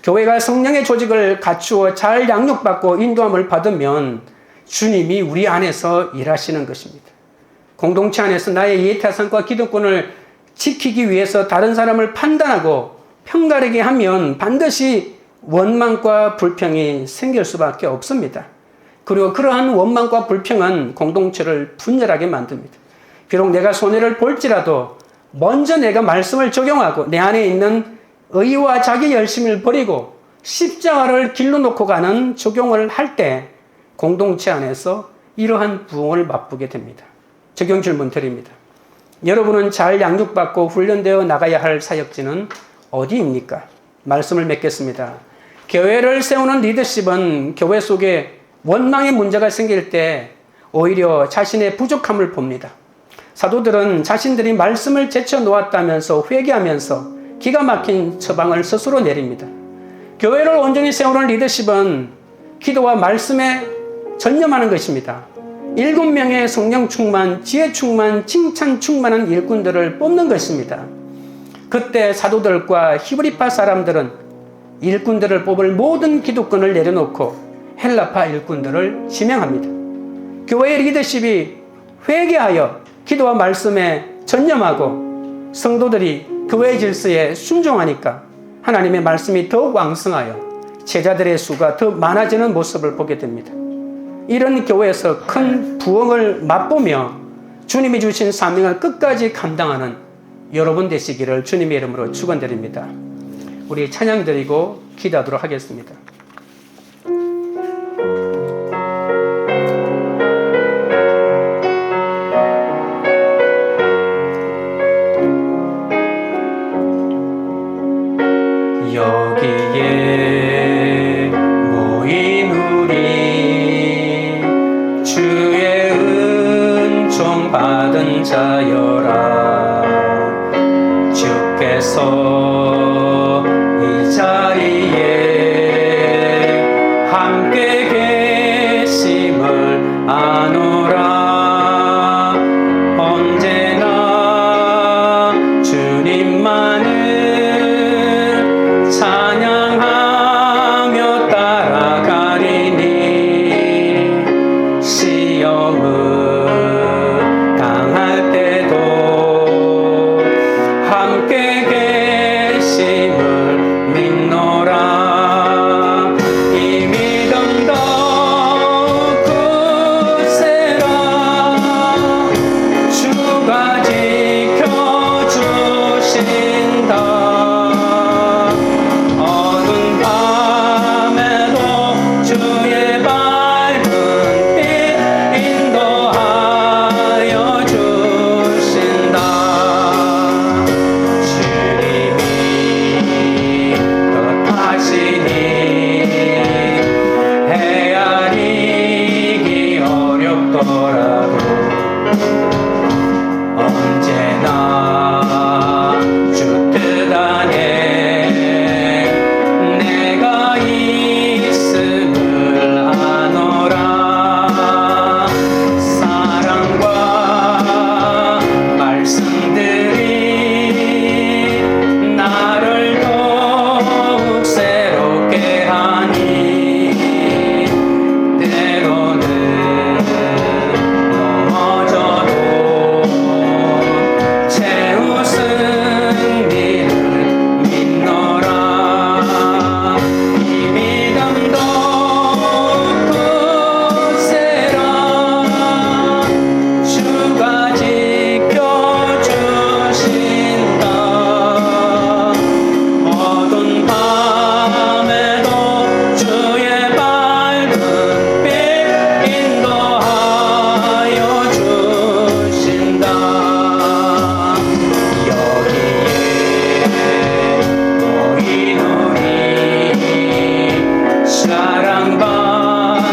S1: 교회가 성령의 조직을 갖추어 잘 양육받고 인도함을 받으면 주님이 우리 안에서 일하시는 것입니다. 공동체 안에서 나의 이해타산과 기득권을 지키기 위해서 다른 사람을 판단하고 편가르게 하면 반드시 원망과 불평이 생길 수밖에 없습니다. 그리고 그러한 원망과 불평은 공동체를 분열하게 만듭니다. 비록 내가 손해를 볼지라도 먼저 내가 말씀을 적용하고 내 안에 있는 의와 자기 열심을 버리고 십자가를 길로 놓고 가는 적용을 할 때 공동체 안에서 이러한 부흥을 맛보게 됩니다. 적용 질문 드립니다. 여러분은 잘 양육받고 훈련되어 나가야 할 사역지는 어디입니까? 말씀을 맺겠습니다. 교회를 세우는 리더십은 교회 속에 원망의 문제가 생길 때 오히려 자신의 부족함을 봅니다. 사도들은 자신들이 말씀을 제쳐놓았다면서 회개하면서 기가 막힌 처방을 스스로 내립니다. 교회를 온전히 세우는 리더십은 기도와 말씀에 전념하는 것입니다. 7명의 성령 충만, 지혜 충만, 칭찬 충만한 일꾼들을 뽑는 것입니다. 그때 사도들과 히브리파 사람들은 일꾼들을 뽑을 모든 기득권을 내려놓고 헬라파 일꾼들을 지명합니다. 교회의 리더십이 회개하여 기도와 말씀에 전념하고 성도들이 교회의 질서에 순종하니까 하나님의 말씀이 더욱 왕성하여 제자들의 수가 더 많아지는 모습을 보게 됩니다. 이런 교회에서 큰 부흥을 맛보며 주님이 주신 사명을 끝까지 감당하는 여러분 되시기를 주님의 이름으로 축원드립니다. 우리 찬양 드리고 기도하도록 하겠습니다. 여기에 모인 우리 주의 은총 받은 자여라. 주께서 이 자리에 함께 계심을 아노라. 언제나 주님만을 찬양하며 따라가리니 시험을 당할 때도 함께 계심을 믿노라. 이 믿음 더욱 굳세라. 주가 지켜주신다. 어두운 밤에도 주의 밝은 빛 인도하여 주신다. 주님이 뜻하시니 헤아리기 어렵더라도 언제나 주 뜻 안에 내가 있음을 아노라. 사랑과 말씀들이 나를 더욱 새롭게 하니 때로는 넘어져도 채웃은 니를 믿노라. 이 믿음 더욱 굳세라. 주가 지켜주신다. 어두운 밤에도 주의 밝은 빛 인도하여 주신다. 여기에 모인 우리 사랑받는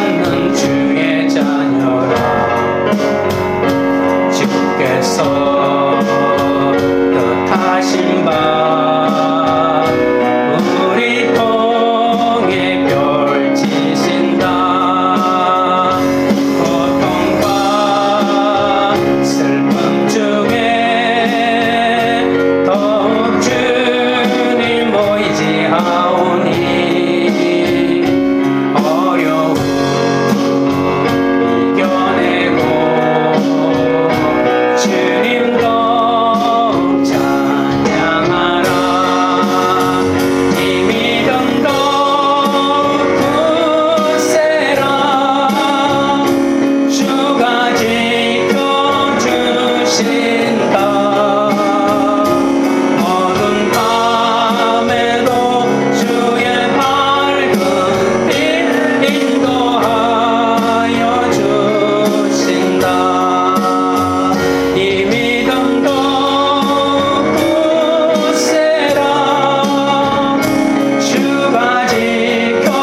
S1: 주의 자녀라. 주께서 뜻하신 바 우리 통해 펼치신다. 고통과 슬픔 중에 더욱 주님 의지하오니 어려움 이겨내고 주님 더욱 찬양하라. 이 믿음 더욱 굳세라. 주가 지켜주신다. 어두운 밤에도 주의 밝은 빛 인도하여 주신다. 이 믿음 더욱 굳세라. 주가 지켜주신다.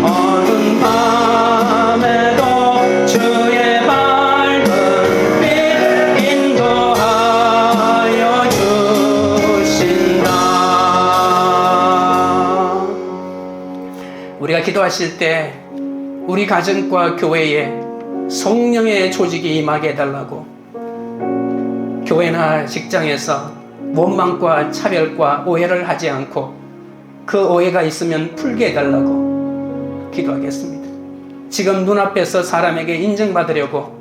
S1: 어두운 밤에도 주의 밝은 빛 인도하여 주신다. 우리가 기도하실 때 우리 가정과 교회에 성령의 조직이 임하게 해달라고, 교회나 직장에서 원망과 차별과 오해를 하지 않고 그 오해가 있으면 풀게 해달라고 기도하겠습니다. 지금 눈앞에서 사람에게 인정받으려고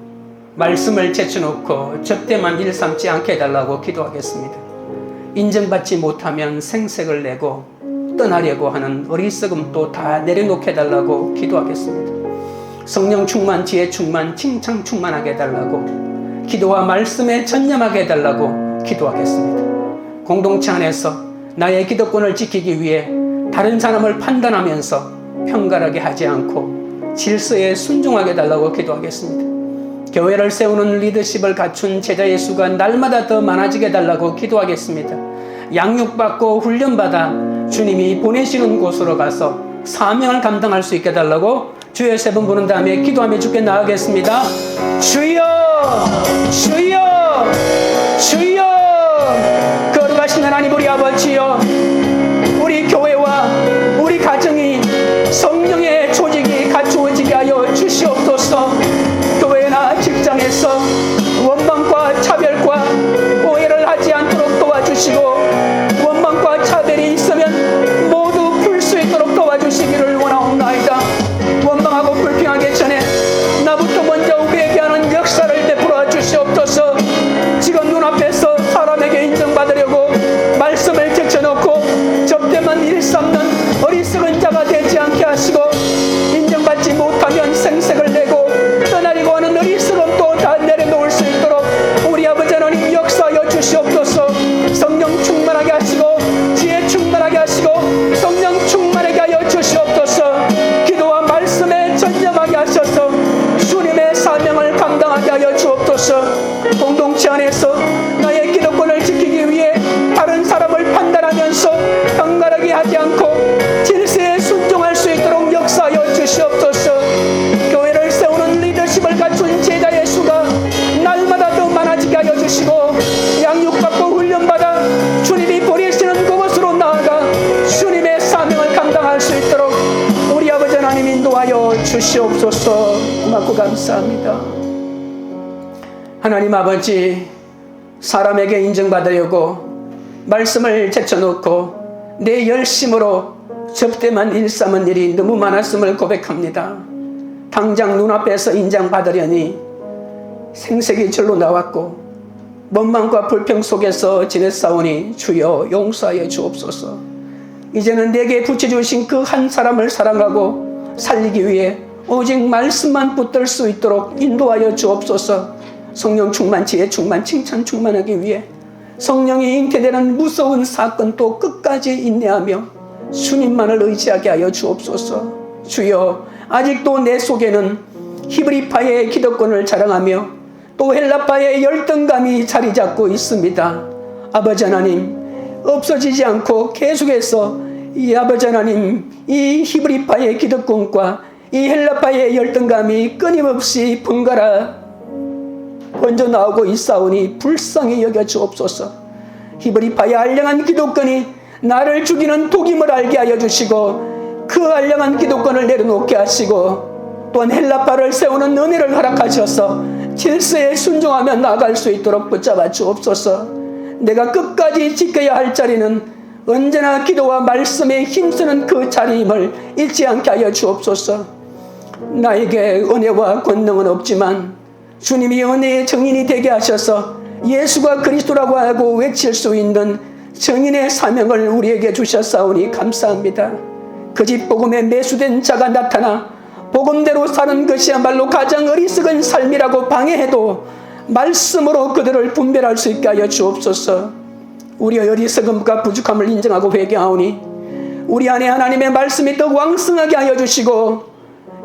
S1: 말씀을 제쳐놓고 접대만 일삼지 않게 해달라고 기도하겠습니다. 인정받지 못하면 생색을 내고 떠나려고 하는 어리석음도 다 내려놓게 해달라고 기도하겠습니다. 성령 충만, 지혜 충만, 칭찬 충만하게 해달라고, 기도와 말씀에 전념하게 해달라고 기도하겠습니다. 공동체 안에서 나의 기도권을 지키기 위해 다른 사람을 판단하면서 편가르게 하지 않고 질서에 순종하게 해달라고 기도하겠습니다. 교회를 세우는 리더십을 갖춘 제자의 수가 날마다 더 많아지게 해달라고 기도하겠습니다. 양육받고 훈련받아 주님이 보내시는 곳으로 가서 사명을 감당할 수 있게 해달라고 주여 세 번 부른 다음에 기도하며 주께 나아가겠습니다. 주여, 주여, 주여. 거룩하신 하나님 우리 아버지여, 우리 교회와 우리 가정이 성령의 조직이 갖추어지게 하여 주시옵소서. 교회나 직장에서 원망과 차별과 오해를 하지 않도록 도와주시고, 원망과 차별이 있으면 모두 풀 수 있도록 도와주시기를 원하옵나이다. 원망하고 불평하기 전에 나부터 먼저 우리에게 하는 역사를 베풀어 주시옵소서. 지금 눈앞에서 사람에게 인정받으려고 말씀을 제쳐놓고 접대만 일삼는 어리석은 자가 되지 않게 하시고, 인정받지 못하면 생색을 내고 떠나려고 하는 어리석음도 다 내려놓을 수 있도록 우리 아버지 하나님 역사하여 주시옵소서. 성령 충만하게 하시고 지혜 충만하게 하시고 성령 충만하게 하여 주시옵소서. 기도와 말씀에 전념하게 하셔서 주님의 사명을 감당하게 하여 주옵소서. 공동체 안에서 나의 기도권을 지키기 위해 다른 사람을 판단하면서 경건하게 하지 않고 질서에 순종할 수 있도록 역사하여 주시옵소서. 교회를 세우는 리더십을 갖춘 제자의 수가 날마다 더 많아지게 하여 주시고, 양육받고 훈련받아 주님이 보내시는 그곳으로 나아가 주님의 사명을 감당할 수 있도록 우리 아버지 하나님 인도하여 주시옵소서. 고맙고 감사합니다. 하나님 아버지, 사람에게 인정받으려고 말씀을 제쳐놓고 내 열심으로 접대만 일삼은 일이 너무 많았음을 고백합니다. 당장 눈앞에서 인정받으려니 생색이 절로 나왔고 원망과 불평 속에서 지냈사오니 주여 용서하여 주옵소서. 이제는 내게 붙여주신 그 한 사람을 사랑하고 살리기 위해 오직 말씀만 붙들 수 있도록 인도하여 주옵소서. 성령 충만, 지혜 충만, 칭찬 충만하기 위해 성령이 잉태되는 무서운 사건도 끝까지 인내하며 주님만을 의지하게 하여 주옵소서. 주여, 아직도 내 속에는 히브리파의 기득권을 자랑하며 또 헬라파의 열등감이 자리 잡고 있습니다. 아버지 하나님, 없어지지 않고 계속해서 이 아버지 하나님, 이 히브리파의 기득권과 이 헬라파의 열등감이 끊임없이 번갈아 번져 나오고 있사오니 불쌍히 여겨 주옵소서. 히브리파의 알량한 기득권이 나를 죽이는 독임을 알게 하여 주시고, 그 알량한 기득권을 내려놓게 하시고, 또한 헬라파를 세우는 은혜를 허락하셔서 질서에 순종하며 나아갈 수 있도록 붙잡아 주옵소서. 내가 끝까지 지켜야 할 자리는 언제나 기도와 말씀에 힘쓰는 그 자리임을 잊지 않게 하여 주옵소서. 나에게 은혜와 권능은 없지만 주님이 은혜의 정인이 되게 하셔서 예수가 그리스도라고 하고 외칠 수 있는 정인의 사명을 우리에게 주셨사오니 감사합니다. 거짓 복음에 매수된 자가 나타나 복음대로 사는 것이야말로 가장 어리석은 삶이라고 방해해도 말씀으로 그들을 분별할 수 있게 하여 주옵소서. 우리의 어리석음과 부족함을 인정하고 회개하오니 우리 안에 하나님의 말씀이 더 왕성하게 하여 주시고,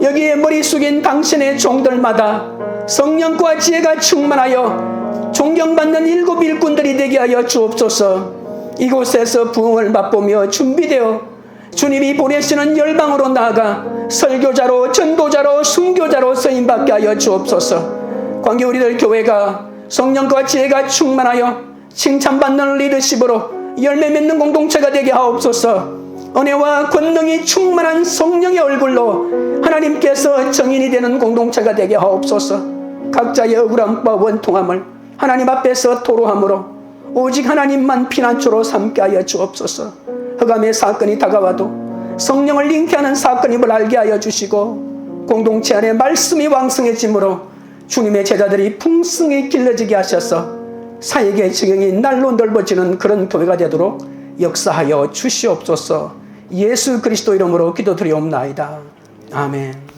S1: 여기에 머리 숙인 당신의 종들마다 성령과 지혜가 충만하여 존경받는 일곱 일꾼들이 되게 하여 주옵소서. 이곳에서 부흥을 맛보며 준비되어 주님이 보내시는 열방으로 나아가 설교자로, 전도자로, 순교자로 쓰임받게 하여 주옵소서. 관계 우리들 교회가 성령과 지혜가 충만하여 칭찬받는 리더십으로 열매 맺는 공동체가 되게 하옵소서. 은혜와 권능이 충만한 성령의 얼굴로 하나님께서 정인이 되는 공동체가 되게 하옵소서. 각자의 억울함과 원통함을 하나님 앞에서 토로함으로 오직 하나님만 피난처로 삼게 하여 주옵소서. 흑암의 사건이 다가와도 성령을 잉태하는 사건임을 알게 하여 주시고, 공동체 안에 말씀이 왕성해짐으로 주님의 제자들이 풍성히 길러지게 하셔서 사역의 지경이 날로 넓어지는 그런 교회가 되도록 역사하여 주시옵소서. 예수 그리스도 이름으로 기도드리옵나이다. 아멘.